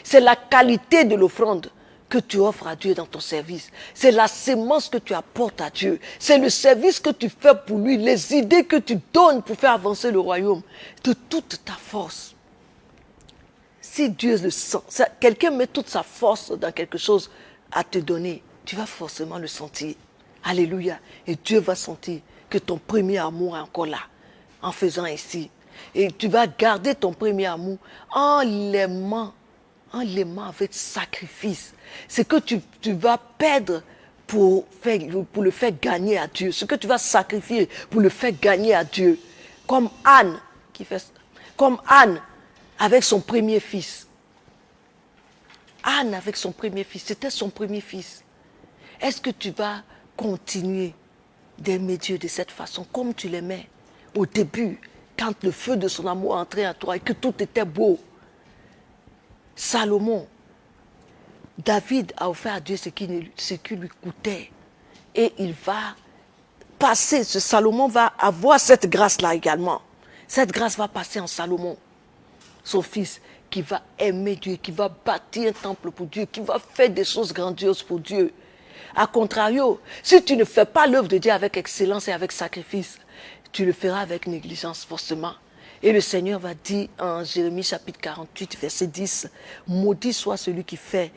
C'est la qualité de l'offrande que tu offres à Dieu dans ton service. C'est la sémence que tu apportes à Dieu. C'est le service que tu fais pour lui, les idées que tu donnes pour faire avancer le royaume de toute ta force. Si Dieu le sent, quelqu'un met toute sa force dans quelque chose à te donner, tu vas forcément le sentir. Alléluia. Et Dieu va sentir que ton premier amour est encore là, en faisant ainsi. Et tu vas garder ton premier amour en l'aimant avec sacrifice. C'est que tu vas perdre pour le faire gagner à Dieu. Ce que tu vas sacrifier pour le faire gagner à Dieu. Comme Anne avec son premier fils. Anne avec son premier fils, c'était son premier fils. Est-ce que tu vas continuer d'aimer Dieu de cette façon, comme tu l'aimais au début, quand le feu de son amour entrait en toi et que tout était beau? Salomon, David a offert à Dieu ce qui lui coûtait. Et il va passer, ce Salomon va avoir cette grâce-là également. Cette grâce va passer en Salomon, son fils, qui va aimer Dieu, qui va bâtir un temple pour Dieu, qui va faire des choses grandioses pour Dieu. A contrario, si tu ne fais pas l'œuvre de Dieu avec excellence et avec sacrifice, tu le feras avec négligence forcément. Et le Seigneur va dire en Jérémie chapitre 48, verset 10, « Maudit soit celui qui fait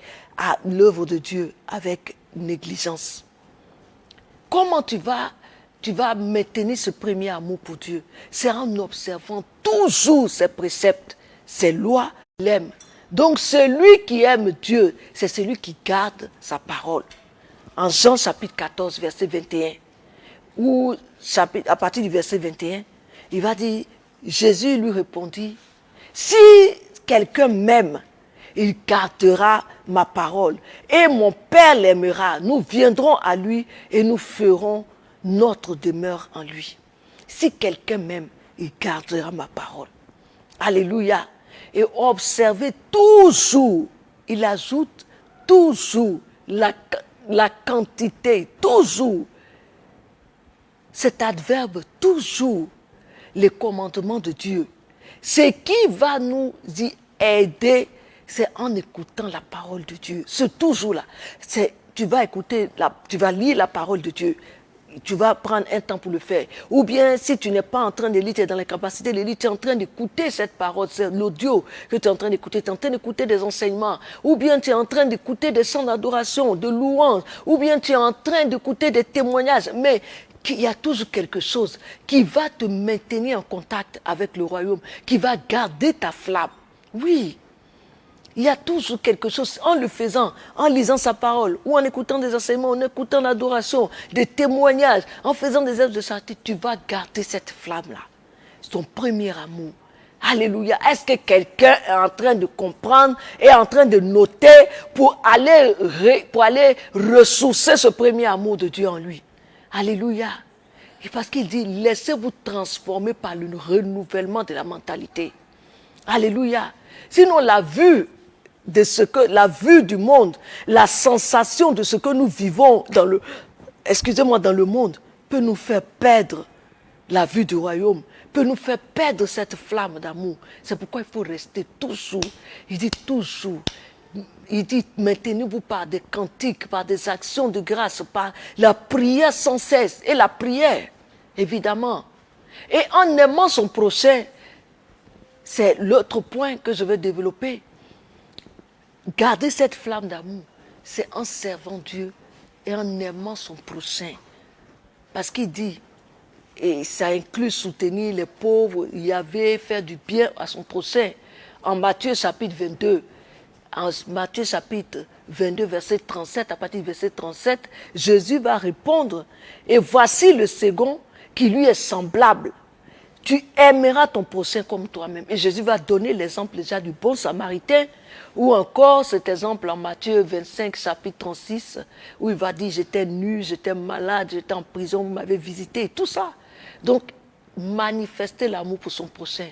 l'œuvre de Dieu avec négligence. » Comment tu vas maintenir ce premier amour pour Dieu? C'est en observant toujours ses préceptes, ses lois, l'aime. Donc celui qui aime Dieu, c'est celui qui garde sa parole. En Jean chapitre 14, verset 21, ou à partir du verset 21, il va dire, Jésus lui répondit, si quelqu'un m'aime, il gardera ma parole et mon Père l'aimera. Nous viendrons à lui et nous ferons notre demeure en lui. Si quelqu'un m'aime, il gardera ma parole. Alléluia. Et observez toujours, il ajoute toujours la quantité, toujours. Cet adverbe, toujours, les commandements de Dieu. Ce qui va nous y aider, c'est en écoutant la parole de Dieu. C'est toujours là. Tu vas lire la parole de Dieu. Tu vas prendre un temps pour le faire. Ou bien, si tu n'es pas en train de lire, tu es dans la capacité de lire, tu es en train d'écouter cette parole, c'est l'audio que tu es en train d'écouter, tu es en train d'écouter des enseignements, ou bien tu es en train d'écouter des chants d'adoration, de louanges, ou bien tu es en train d'écouter des témoignages, mais il y a toujours quelque chose qui va te maintenir en contact avec le royaume, qui va garder ta flamme. Oui. Il y a toujours quelque chose, en le faisant, en lisant sa parole, ou en écoutant des enseignements, en écoutant l'adoration, des témoignages, en faisant des œuvres de charité, tu vas garder cette flamme-là. C'est ton premier amour. Alléluia. Est-ce que quelqu'un est en train de comprendre, est en train de noter pour aller ressourcer ce premier amour de Dieu en lui? Alléluia. Et parce qu'il dit, laissez-vous transformer par le renouvellement de la mentalité. Alléluia. Sinon, la vue du monde, la sensation de ce que nous vivons dans le monde, peut nous faire perdre la vue du royaume, peut nous faire perdre cette flamme d'amour. C'est pourquoi il faut rester toujours. Il dit toujours. Il dit, maintenez-vous par des cantiques, par des actions de grâce, par la prière sans cesse. Et la prière, évidemment. Et en aimant son prochain, c'est l'autre point que je veux développer. Garder cette flamme d'amour, c'est en servant Dieu et en aimant son prochain. Parce qu'il dit, et ça inclut soutenir les pauvres, il y avait faire du bien à son prochain. En Matthieu chapitre 22, verset 37, à partir du verset 37, Jésus va répondre, et voici le second qui lui est semblable. Tu aimeras ton prochain comme toi-même. Et Jésus va donner l'exemple déjà du bon samaritain, ou encore cet exemple en Matthieu 25, chapitre 36, où il va dire, j'étais nu, j'étais malade, j'étais en prison, vous m'avez visité, tout ça. Donc, manifester l'amour pour son prochain,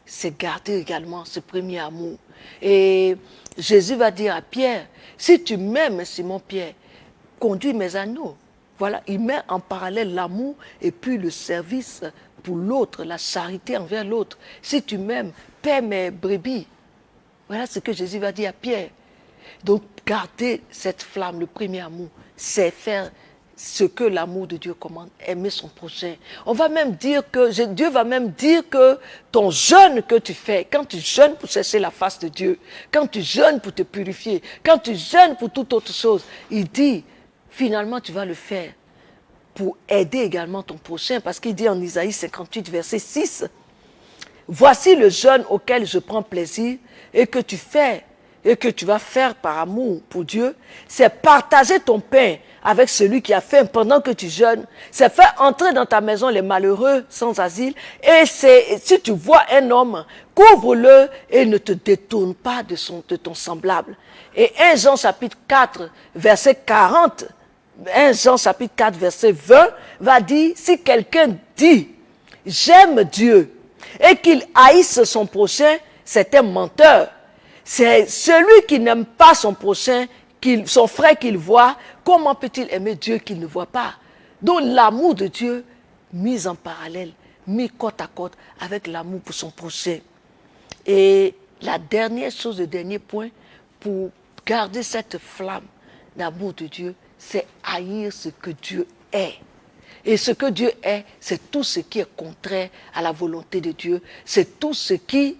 c'est garder également ce premier amour. Et Jésus va dire à Pierre, si tu m'aimes, Simon-Pierre, conduis mes agneaux. Voilà, il met en parallèle l'amour et puis le service pour l'autre, la charité envers l'autre. Si tu m'aimes, paie mes brebis. Voilà ce que Jésus va dire à Pierre. Donc, garder cette flamme, le premier amour, c'est faire ce que l'amour de Dieu commande, aimer son prochain. On va même dire que, Dieu va même dire que ton jeûne que tu fais, quand tu jeûnes pour chercher la face de Dieu, quand tu jeûnes pour te purifier, quand tu jeûnes pour toute autre chose, il dit, finalement tu vas le faire pour aider également ton prochain, parce qu'il dit en Isaïe 58, verset 6, « Voici le jeûne auquel je prends plaisir et que tu fais, et que tu vas faire par amour pour Dieu, c'est partager ton pain avec celui qui a faim pendant que tu jeûnes, c'est faire entrer dans ta maison les malheureux sans asile, et si tu vois un homme, couvre-le et ne te détourne pas de ton semblable. » Et 1 Jean chapitre 4, verset 40, 1 Jean chapitre 4, verset 20, va dire, si quelqu'un dit, j'aime Dieu, et qu'il haïsse son prochain, c'est un menteur. C'est celui qui n'aime pas son prochain, son frère qu'il voit, comment peut-il aimer Dieu qu'il ne voit pas? Donc l'amour de Dieu mis en parallèle, mis côte à côte avec l'amour pour son prochain. Et la dernière chose, le dernier point, pour garder cette flamme d'amour de Dieu, c'est haïr ce que Dieu est. Et ce que Dieu est, c'est tout ce qui est contraire à la volonté de Dieu. C'est tout ce qui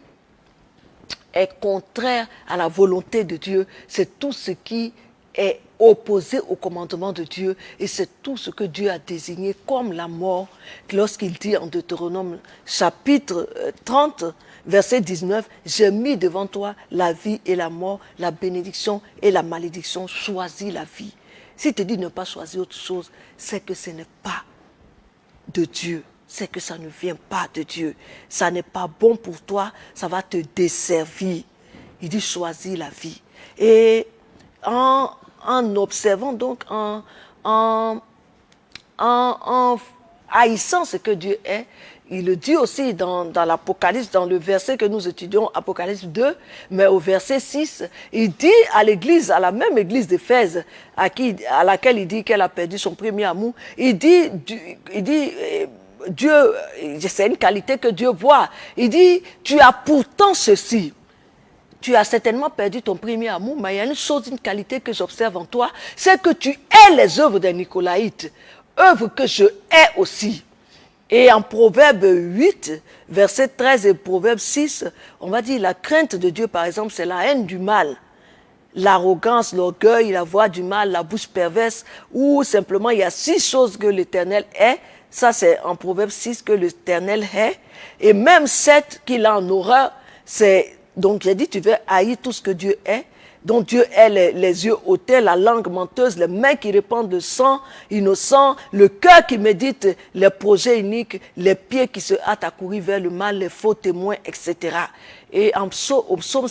est contraire à la volonté de Dieu. C'est tout ce qui est opposé au commandement de Dieu. Et c'est tout ce que Dieu a désigné comme la mort. Lorsqu'il dit en Deutéronome chapitre 30, verset 19, « J'ai mis devant toi la vie et la mort, la bénédiction et la malédiction. Choisis la vie. » S'il te dit de ne pas choisir autre chose, c'est que ce n'est pas de Dieu. C'est que ça ne vient pas de Dieu. Ça n'est pas bon pour toi, ça va te desservir. Il dit choisis la vie. Et en observant donc, en haïssant ce que Dieu est, il le dit aussi dans l'Apocalypse, dans le verset que nous étudions, Apocalypse 2, mais au verset 6, il dit à l'église, à la même église d'Éphèse, à laquelle il dit qu'elle a perdu son premier amour, il dit Dieu, c'est une qualité que Dieu voit. Il dit, tu as pourtant ceci. Tu as certainement perdu ton premier amour, mais il y a une chose, une qualité que j'observe en toi, c'est que tu hais les œuvres des Nicolaïtes, œuvres que je hais aussi. Et en Proverbe 8, verset 13 et Proverbe 6, on va dire la crainte de Dieu, par exemple, c'est la haine du mal. L'arrogance, l'orgueil, la voix du mal, la bouche perverse, ou simplement il y a 6 choses que l'Éternel hait. Ça, c'est en Proverbe 6 que l'Éternel hait. Et même 7 qu'il a en horreur, c'est... Donc, j'ai dit, tu veux haïr tout ce que Dieu est. Donc, Dieu est les yeux hautais, la langue menteuse, les mains qui répandent le sang innocent, le cœur qui médite les projets iniques, les pieds qui se hâtent à courir vers le mal, les faux témoins, etc. Et au psaume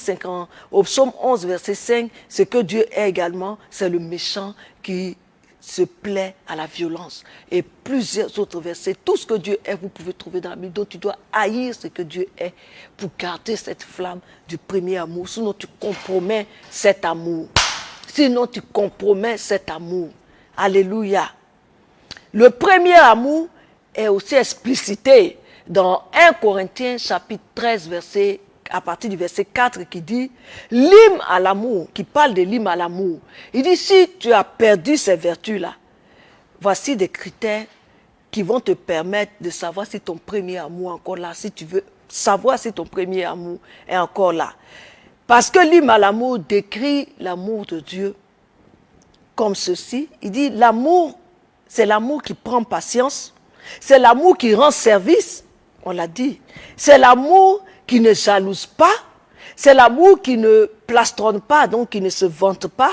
11, verset 5, ce que Dieu est également, c'est le méchant qui se plaît à la violence. Et plusieurs autres versets, tout ce que Dieu est, vous pouvez trouver dans la Bible. Donc tu dois haïr ce que Dieu est pour garder cette flamme du premier amour. Sinon tu compromets cet amour. Sinon tu compromets cet amour. Alléluia. Le premier amour est aussi explicité dans 1 Corinthiens chapitre 13 verset à partir du verset 4 qui dit l'hymne à l'amour, qui parle de l'hymne à l'amour. Il dit si tu as perdu ces vertus-là, voici des critères qui vont te permettre de savoir si ton premier amour est encore là, si tu veux savoir si ton premier amour est encore là. Parce que l'hymne à l'amour décrit l'amour de Dieu comme ceci. Il dit l'amour, c'est l'amour qui prend patience, c'est l'amour qui rend service, on l'a dit, c'est l'amour qui ne jalouse pas, c'est l'amour qui ne plastronne pas, donc qui ne se vante pas,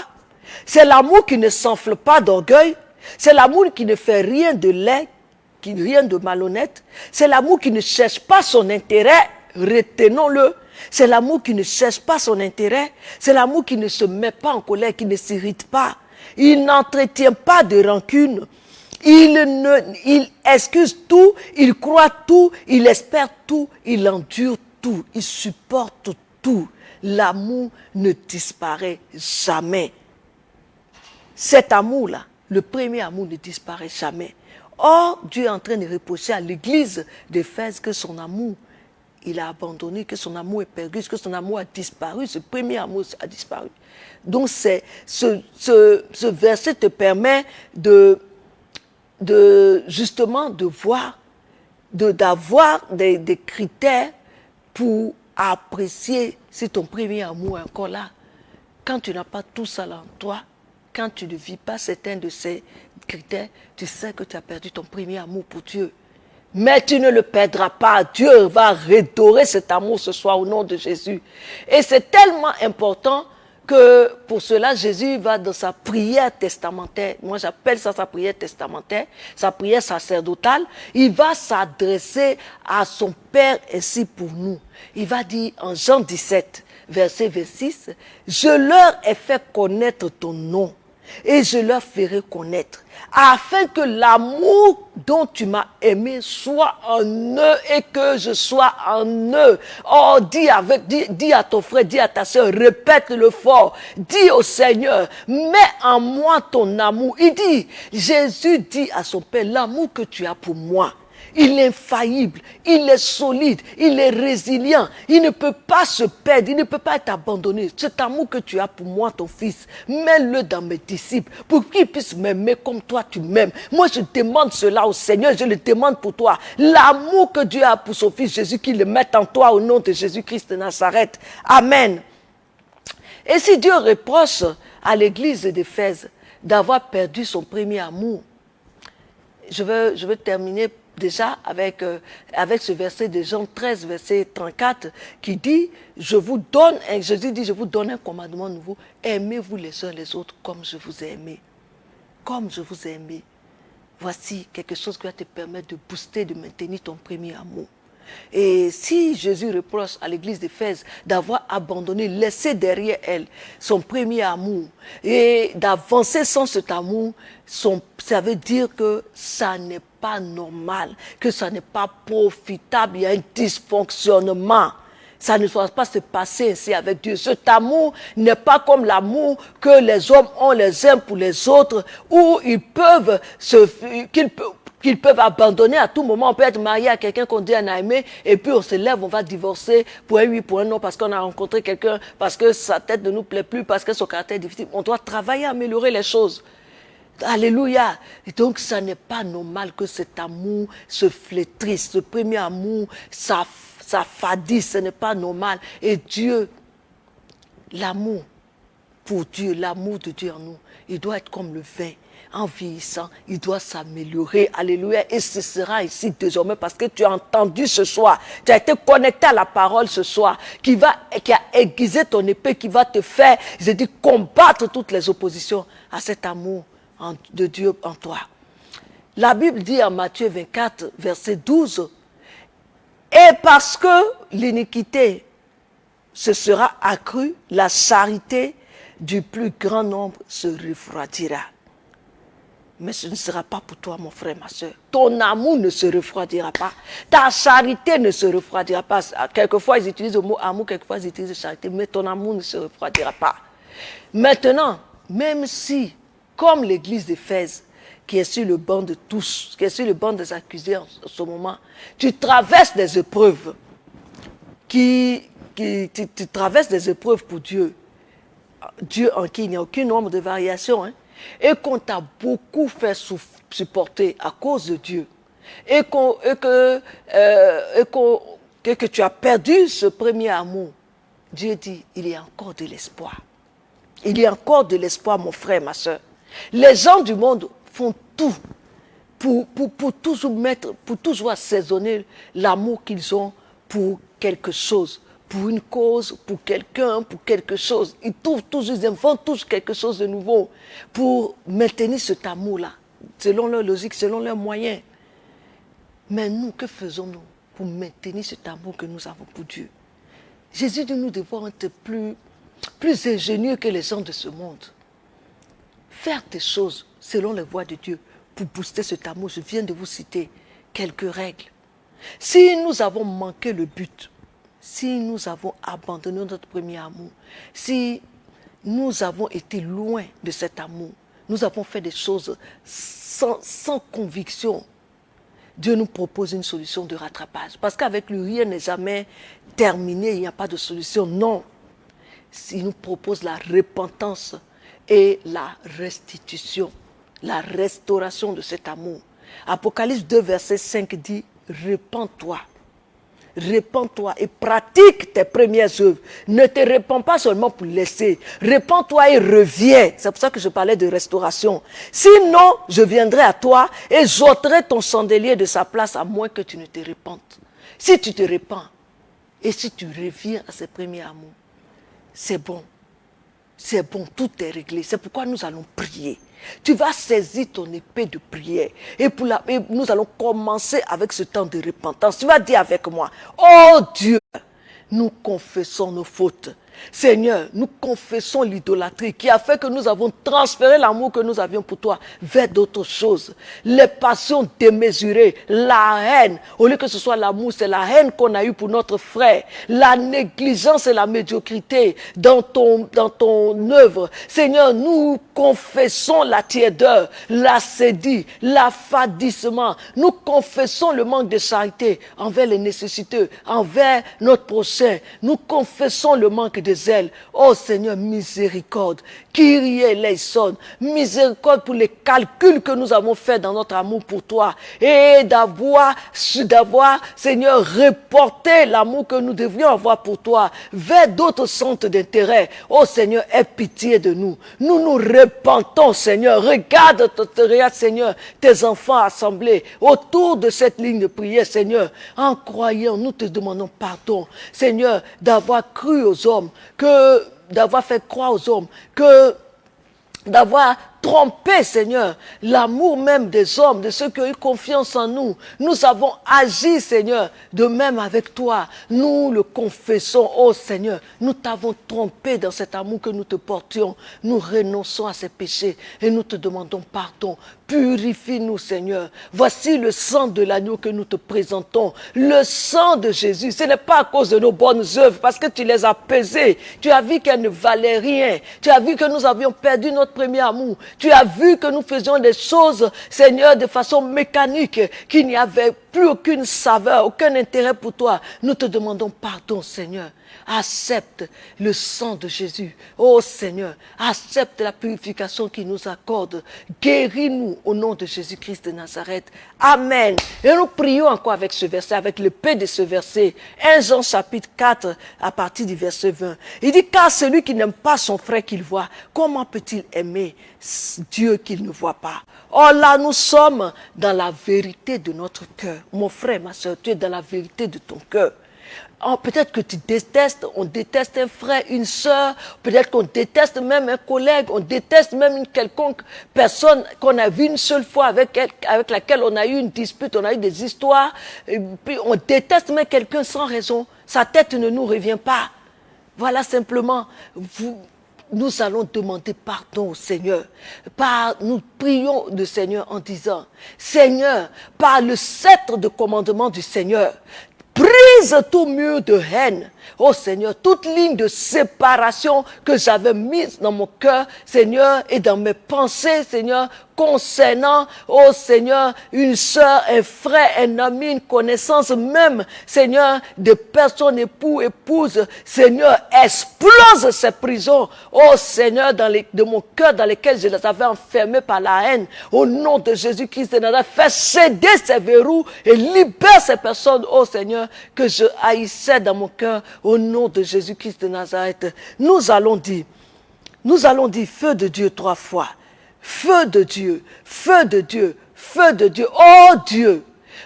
c'est l'amour qui ne s'enfle pas d'orgueil, c'est l'amour qui ne fait rien de laid, rien de malhonnête, c'est l'amour qui ne cherche pas son intérêt, retenons-le, c'est l'amour qui ne cherche pas son intérêt, c'est l'amour qui ne se met pas en colère, qui ne s'irrite pas, il n'entretient pas de rancune, il excuse tout, il croit tout, il espère tout, il endure tout, il supporte tout. L'amour ne disparaît jamais. Cet amour-là, le premier amour ne disparaît jamais. Or, Dieu est en train de reprocher à l'église d'Éphèse que son amour, il a abandonné, que son amour est perdu, que son amour a disparu, ce premier amour a disparu. Donc, ce verset te permet justement de voir, d'avoir des critères pour apprécier si ton premier amour est encore là. Quand tu n'as pas tout ça là en toi, quand tu ne vis pas certains de ces critères, tu sais que tu as perdu ton premier amour pour Dieu. Mais tu ne le perdras pas. Dieu va redorer cet amour ce soir au nom de Jésus. Et c'est tellement important que pour cela, Jésus va dans sa prière testamentaire. Moi, j'appelle ça sa prière testamentaire, sa prière sacerdotale. Il va s'adresser à son Père ainsi pour nous. Il va dire en Jean 17, verset 26, « Je leur ai fait connaître ton nom et je leur ferai connaître, afin que l'amour dont tu m'as aimé soit en eux et que je sois en eux. Oh, dis à ton frère, dis à ta soeur, répète-le fort. Dis au Seigneur, mets en moi ton amour. Il dit, Jésus dit à son Père, l'amour que tu as pour moi, il est infaillible, il est solide, il est résilient, il ne peut pas se perdre, il ne peut pas être abandonné. Cet amour que tu as pour moi, ton fils, mets-le dans mes disciples pour qu'ils puissent m'aimer comme toi tu m'aimes. Moi je demande cela au Seigneur, je le demande pour toi. L'amour que Dieu a pour son fils Jésus, qu'il le mette en toi au nom de Jésus-Christ de Nazareth. Amen. Et si Dieu reproche à l'église d'Éphèse d'avoir perdu son premier amour, je veux terminer déjà avec ce verset de Jean 13, verset 34, qui dit, Jésus dit, je vous donne un commandement nouveau, aimez-vous les uns les autres comme je vous ai aimé. Comme je vous ai aimé. Voici quelque chose qui va te permettre de booster, de maintenir ton premier amour. Et si Jésus reproche à l'église d'Éphèse d'avoir abandonné, laissé derrière elle son premier amour et d'avancer sans cet amour, ça veut dire que ça n'est pas normal, que ça n'est pas profitable, il y a un dysfonctionnement. Ça ne doit pas se passer ainsi avec Dieu. Cet amour n'est pas comme l'amour que les hommes ont les uns pour les autres, où qu'ils peuvent abandonner à tout moment. On peut être marié à quelqu'un qu'on dit on a aimé, et puis on se lève, on va divorcer pour un oui, pour un non, parce qu'on a rencontré quelqu'un, parce que sa tête ne nous plaît plus, parce que son caractère est difficile. On doit travailler à améliorer les choses. Alléluia. Et donc, ça n'est pas normal que cet amour se flétrisse. Ce premier amour, ça fadisse, ce n'est pas normal. Et Dieu, l'amour pour Dieu, l'amour de Dieu en nous, il doit être comme le vin. En vieillissant, il doit s'améliorer. Alléluia. Et ce sera ici désormais parce que tu as entendu ce soir. Tu as été connecté à la parole ce soir qui a aiguisé ton épée, qui va te faire, je dis, combattre toutes les oppositions à cet amour de Dieu en toi. La Bible dit en Matthieu 24, verset 12, et parce que l'iniquité se sera accrue, la charité du plus grand nombre se refroidira. Mais ce ne sera pas pour toi, mon frère, ma soeur. Ton amour ne se refroidira pas. Ta charité ne se refroidira pas. Quelquefois, ils utilisent le mot amour, quelquefois, ils utilisent charité, mais ton amour ne se refroidira pas. Maintenant, même si, comme l'église d'Éphèse, qui est sur le banc de tous, qui est sur le banc des accusés en ce moment, tu traverses des épreuves, tu traverses des épreuves pour Dieu, Dieu en qui il n'y a aucun nombre de variations, hein, et qu'on t'a beaucoup fait supporter à cause de Dieu, et que tu as perdu ce premier amour, Dieu dit, il y a encore de l'espoir. Il y a encore de l'espoir, mon frère, ma soeur. Les gens du monde font tout pour toujours assaisonner l'amour qu'ils ont pour quelque chose, pour une cause, pour quelqu'un, pour quelque chose. Ils inventent toujours quelque chose de nouveau pour maintenir cet amour-là, selon leur logique, selon leurs moyens. Mais nous, que faisons-nous pour maintenir cet amour que nous avons pour Dieu? Jésus dit nous devons être plus ingénieux que les gens de ce monde. Faire des choses selon les voies de Dieu pour booster cet amour. Je viens de vous citer quelques règles. Si nous avons manqué le but, si nous avons abandonné notre premier amour, si nous avons été loin de cet amour, nous avons fait des choses sans conviction, Dieu nous propose une solution de rattrapage. Parce qu'avec lui, rien n'est jamais terminé, il n'y a pas de solution. Non. Il nous propose la repentance et la restitution, la restauration de cet amour. Apocalypse 2, verset 5 dit, repens-toi. Repens-toi et pratique tes premières œuvres. Ne te repens pas seulement pour laisser. Repens-toi et reviens. C'est pour ça que je parlais de restauration. Sinon, je viendrai à toi et j'ôterai ton chandelier de sa place à moins que tu ne te repentes. Si tu te repens et si tu reviens à ces premiers amours, c'est bon. C'est bon, tout est réglé. C'est pourquoi nous allons prier. Tu vas saisir ton épée de prière. Et nous allons commencer avec ce temps de repentance. Tu vas dire avec moi, oh Dieu, nous confessons nos fautes. Seigneur, nous confessons l'idolâtrie qui a fait que nous avons transféré l'amour que nous avions pour toi vers d'autres choses. Les passions démesurées, la haine. Au lieu que ce soit l'amour, c'est la haine qu'on a eue pour notre frère. La négligence et la médiocrité dans ton œuvre. Seigneur, nous confessons la tiédeur, la sédie, l'affadissement. Nous confessons le manque de charité envers les nécessiteux, envers notre prochain. Nous confessons le manque de zèle. Oh Seigneur, miséricorde. Kyrie eleison. Miséricorde pour les calculs que nous avons faits dans notre amour pour toi. Et d'avoir, Seigneur, reporté l'amour que nous devions avoir pour toi vers d'autres centres d'intérêt. Oh Seigneur, aie pitié de nous. Nous nous repentons, Seigneur. Regarde, Seigneur, tes enfants assemblés autour de cette ligne de prière, Seigneur. En croyant, nous te demandons pardon, Seigneur, d'avoir cru aux hommes, d'avoir fait croire aux hommes, d'avoir trompé, Seigneur, l'amour même des hommes, de ceux qui ont eu confiance en nous. Nous avons agi, Seigneur, de même avec toi. Nous le confessons, oh Seigneur, nous t'avons trompé dans cet amour que nous te portions. Nous renonçons à ces péchés et nous te demandons pardon. Purifie-nous, Seigneur. Voici le sang de l'agneau que nous te présentons. Le sang de Jésus. Ce n'est pas à cause de nos bonnes œuvres, parce que tu les as pesées. Tu as vu qu'elles ne valaient rien. Tu as vu que nous avions perdu notre premier amour. Tu as vu que nous faisions des choses, Seigneur, de façon mécanique, qu'il n'y avait plus aucune saveur, aucun intérêt pour toi. Nous te demandons pardon, Seigneur. Accepte le sang de Jésus. Oh Seigneur, accepte la purification qu'il nous accorde. Guéris-nous au nom de Jésus-Christ de Nazareth. Amen. Et nous prions encore avec ce verset, avec le P de ce verset. 1 Jean chapitre 4, à partir du verset 20. Il dit, car celui qui n'aime pas son frère qu'il voit, comment peut-il aimer Dieu qu'il ne voit pas? Oh là, nous sommes dans la vérité de notre cœur. Mon frère, ma soeur, tu es dans la vérité de ton cœur. Oh, peut-être que tu détestes, on déteste un frère, une sœur, peut-être qu'on déteste même un collègue, on déteste même une quelconque personne qu'on a vue une seule fois, avec laquelle on a eu une dispute, on a eu des histoires, et puis on déteste même quelqu'un sans raison. Sa tête ne nous revient pas. Voilà simplement, nous allons demander pardon au Seigneur. Nous prions le Seigneur en disant, Seigneur, par le sceptre de commandement du Seigneur, brise tout mur de haine. Oh Seigneur, toute ligne de séparation que j'avais mise dans mon cœur, Seigneur, et dans mes pensées, Seigneur, concernant, oh Seigneur, une sœur, un frère, un ami, une connaissance même, Seigneur, de personnes, époux, épouses, Seigneur, explose ces prisons, oh Seigneur, de mon cœur dans lesquelles je les avais enfermées par la haine, au nom de Jésus-Christ de Nazareth, fais céder ces verrous et libère ces personnes, oh Seigneur, que je haïssais dans mon cœur, au nom de Jésus-Christ de Nazareth. Nous allons dire, feu de Dieu 3 fois. Feu de Dieu, feu de Dieu, feu de Dieu.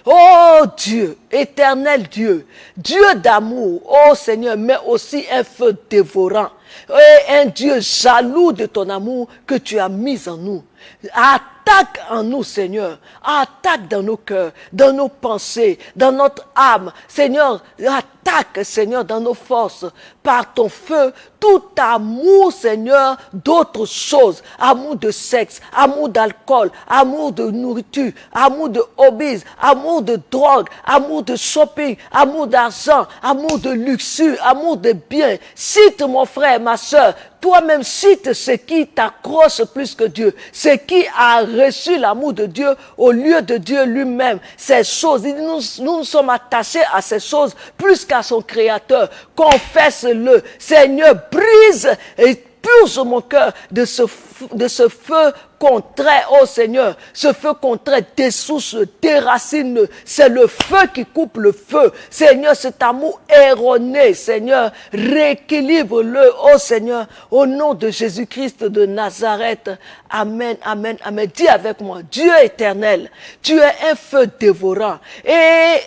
Oh Dieu, éternel Dieu, Dieu d'amour, oh Seigneur, mais aussi un feu dévorant. Et un Dieu jaloux de ton amour que tu as mis en nous. Attaque en nous, Seigneur. Attaque dans nos cœurs, dans nos pensées, dans notre âme. Seigneur, attaque, Seigneur, dans nos forces. Par ton feu, tout amour, Seigneur, d'autres choses. Amour de sexe, amour d'alcool, amour de nourriture, amour de hobbies, amour de drogue, amour de shopping, amour d'argent, amour de luxure, amour de biens. Cite mon frère, ma soeur, toi-même cite ce qui t'accroche plus que Dieu, ce qui a reçu l'amour de Dieu au lieu de Dieu lui-même. Ces choses, nous sommes attachés à ces choses plus qu'à son Créateur. Confesse-le. Seigneur, brise et purge mon cœur de ce feu contraire, oh Seigneur, ce feu contraire dessouche, déracine, c'est le feu qui coupe le feu. Seigneur, cet amour erroné, Seigneur, rééquilibre-le, oh Seigneur, au nom de Jésus-Christ de Nazareth. Amen, amen, amen. Dis avec moi, Dieu éternel, tu es un feu dévorant et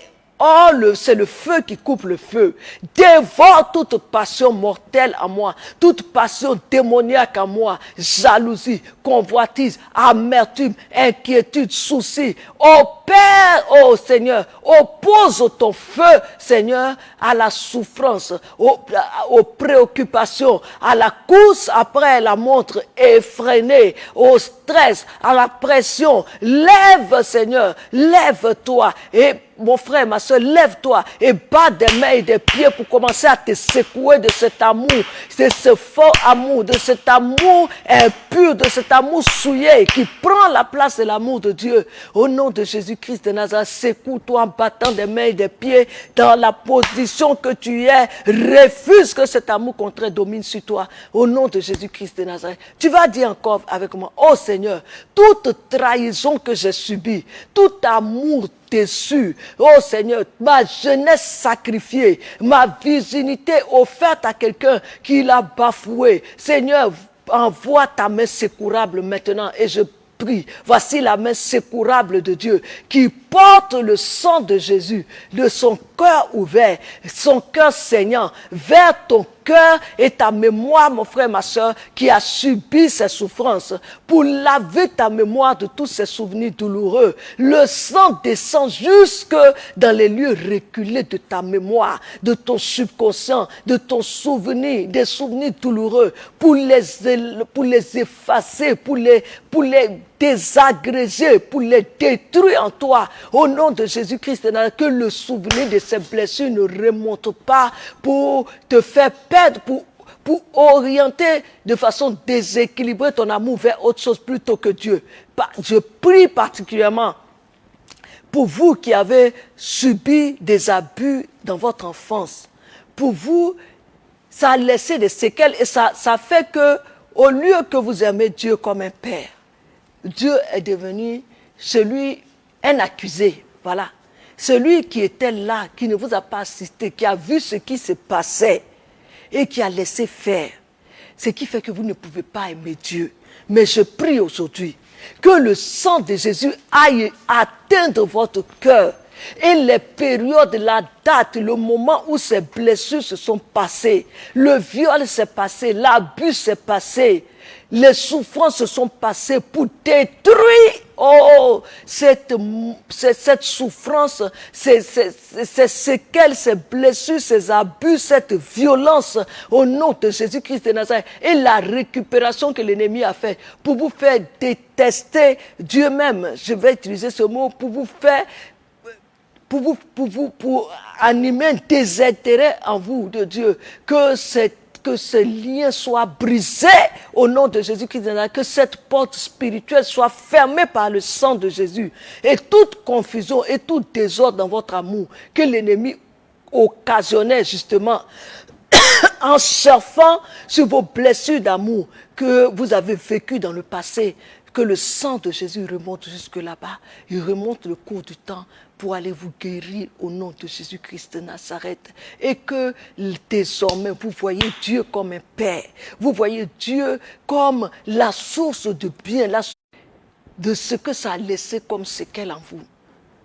Oh, c'est le feu qui coupe le feu. Dévore toute passion mortelle en moi, toute passion démoniaque en moi, jalousie, convoitise, amertume, inquiétude, souci. Oh Père, oh Seigneur, oppose ton feu, Seigneur, à la souffrance, aux préoccupations, à la course après la montre effrénée, au stress, à la pression. Lève, Seigneur, lève-toi et mon frère, ma soeur, lève-toi et bats des mains et des pieds pour commencer à te secouer de cet amour, de ce faux amour, de cet amour impur, de cet amour souillé qui prend la place de l'amour de Dieu. Au nom de Jésus-Christ de Nazareth, secoue-toi en battant des mains et des pieds dans la position que tu es. Refuse que cet amour contraire domine sur toi. Au nom de Jésus-Christ de Nazareth, tu vas dire encore avec moi, oh Seigneur, toute trahison que j'ai subie, tout amour déçu, oh Seigneur, ma jeunesse sacrifiée, ma virginité offerte à quelqu'un qui l'a bafoué. Seigneur, envoie ta main secourable maintenant et je prie. Voici la main secourable de Dieu qui porte le sang de Jésus, de son cœur ouvert, son cœur saignant, vers ton cœur et ta mémoire, mon frère, ma soeur, qui a subi ces souffrances, pour laver ta mémoire de tous ces souvenirs douloureux. Le sang descend jusque dans les lieux reculés de ta mémoire, de ton subconscient, de ton souvenir, des souvenirs douloureux, pour les effacer, pour les désagréger, pour les détruire en toi. Au nom de Jésus-Christ, que le souvenir de ces blessures ne remonte pas pour te faire perdre, pour orienter de façon déséquilibrée ton amour vers autre chose plutôt que Dieu. Je prie particulièrement pour vous qui avez subi des abus dans votre enfance. Pour vous, ça a laissé des séquelles et ça fait que, au lieu que vous aimez Dieu comme un père, Dieu est devenu un accusé, voilà. Celui qui était là, qui ne vous a pas assisté, qui a vu ce qui se passait et qui a laissé faire. Ce qui fait que vous ne pouvez pas aimer Dieu. Mais je prie aujourd'hui que le sang de Jésus aille atteindre votre cœur. Et les périodes, la date, le moment où ces blessures se sont passées, le viol s'est passé, l'abus s'est passé, les souffrances se sont passées pour détruire cette souffrance, ces séquelles, ces blessures, ces abus, cette violence au nom de Jésus-Christ de Nazareth et la récupération que l'ennemi a fait pour vous faire détester Dieu même. Je vais utiliser ce mot pour vous faire pour animer un désintérêt en vous de Dieu, que ce lien soit brisé au nom de Jésus-Christ, que cette porte spirituelle soit fermée par le sang de Jésus. Et toute confusion et tout désordre dans votre amour que l'ennemi occasionnait justement en surfant sur vos blessures d'amour que vous avez vécues dans le passé, que le sang de Jésus remonte jusque là-bas, il remonte le cours du temps pour aller vous guérir au nom de Jésus-Christ de Nazareth. Et que désormais, vous voyez Dieu comme un Père. Vous voyez Dieu comme la source de bien, de ce que ça a laissé comme séquelle en vous.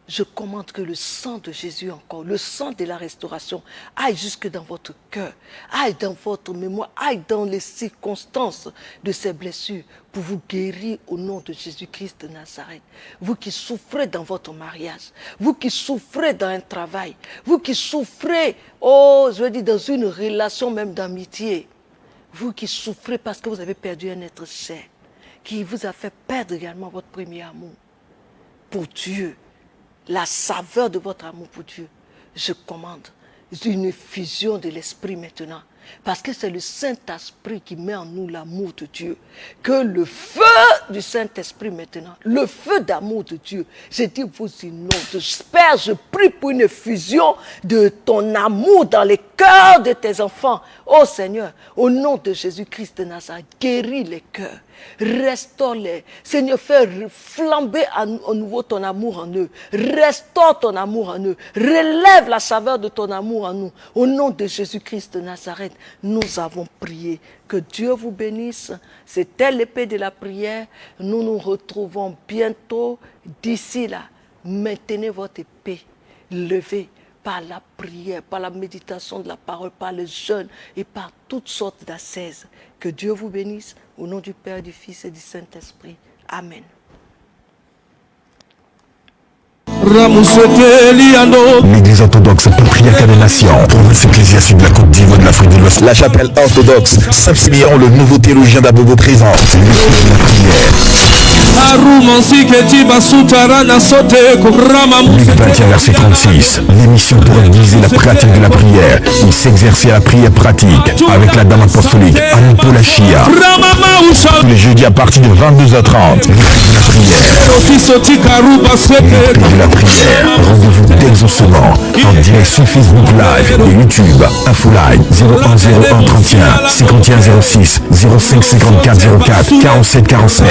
Je commande que le sang de Jésus encore, le sang de la restauration, aille jusque dans votre cœur, aille dans votre mémoire, aille dans les circonstances de ces blessures pour vous guérir au nom de Jésus-Christ de Nazareth. Vous qui souffrez dans votre mariage, vous qui souffrez dans un travail, vous qui souffrez, dans une relation même d'amitié, vous qui souffrez parce que vous avez perdu un être cher, qui vous a fait perdre également votre premier amour pour Dieu, la saveur de votre amour pour Dieu, je commande une fusion de l'esprit maintenant. Parce que c'est le Saint-Esprit qui met en nous l'amour de Dieu. Que le feu du Saint-Esprit maintenant, le feu d'amour de Dieu, je dis vous inonde. J'espère, je prie pour une fusion de ton amour dans les cœurs de tes enfants. Oh Seigneur, au nom de Jésus-Christ de Nazareth, guéris les cœurs. Restaure-les. Seigneur, fais flamber à nouveau ton amour en eux. Restaure ton amour en eux. Relève la saveur de ton amour en nous. Au nom de Jésus-Christ de Nazareth, nous avons prié. Que Dieu vous bénisse. C'était l'épée de la prière. Nous nous retrouvons bientôt. D'ici là, maintenez votre épée levée par la prière, par la méditation de la parole, par le jeûne et par toutes sortes d'ascèses. Que Dieu vous bénisse au nom du Père, du Fils et du Saint-Esprit. Amen. L'Église orthodoxe Patriarcat des Nations, province ecclésiastique de la Côte d'Ivoire de l'Afrique de l'Ouest. La chapelle orthodoxe Saint-Siméon, le nouveau théologien d'Abobo présente l'école de la prière. Luc 21, verset 36. L'émission pour guider la pratique de la prière et s'exercer à la prière pratique avec la dame apostolique Amipola Chia. Tous les jeudis à partir de 22h30. L'esprit de la prière. Rendez-vous d'exaucement en direct sur Facebook Live et YouTube. Info Live 0101 31 51 06 05 54 04 47 47.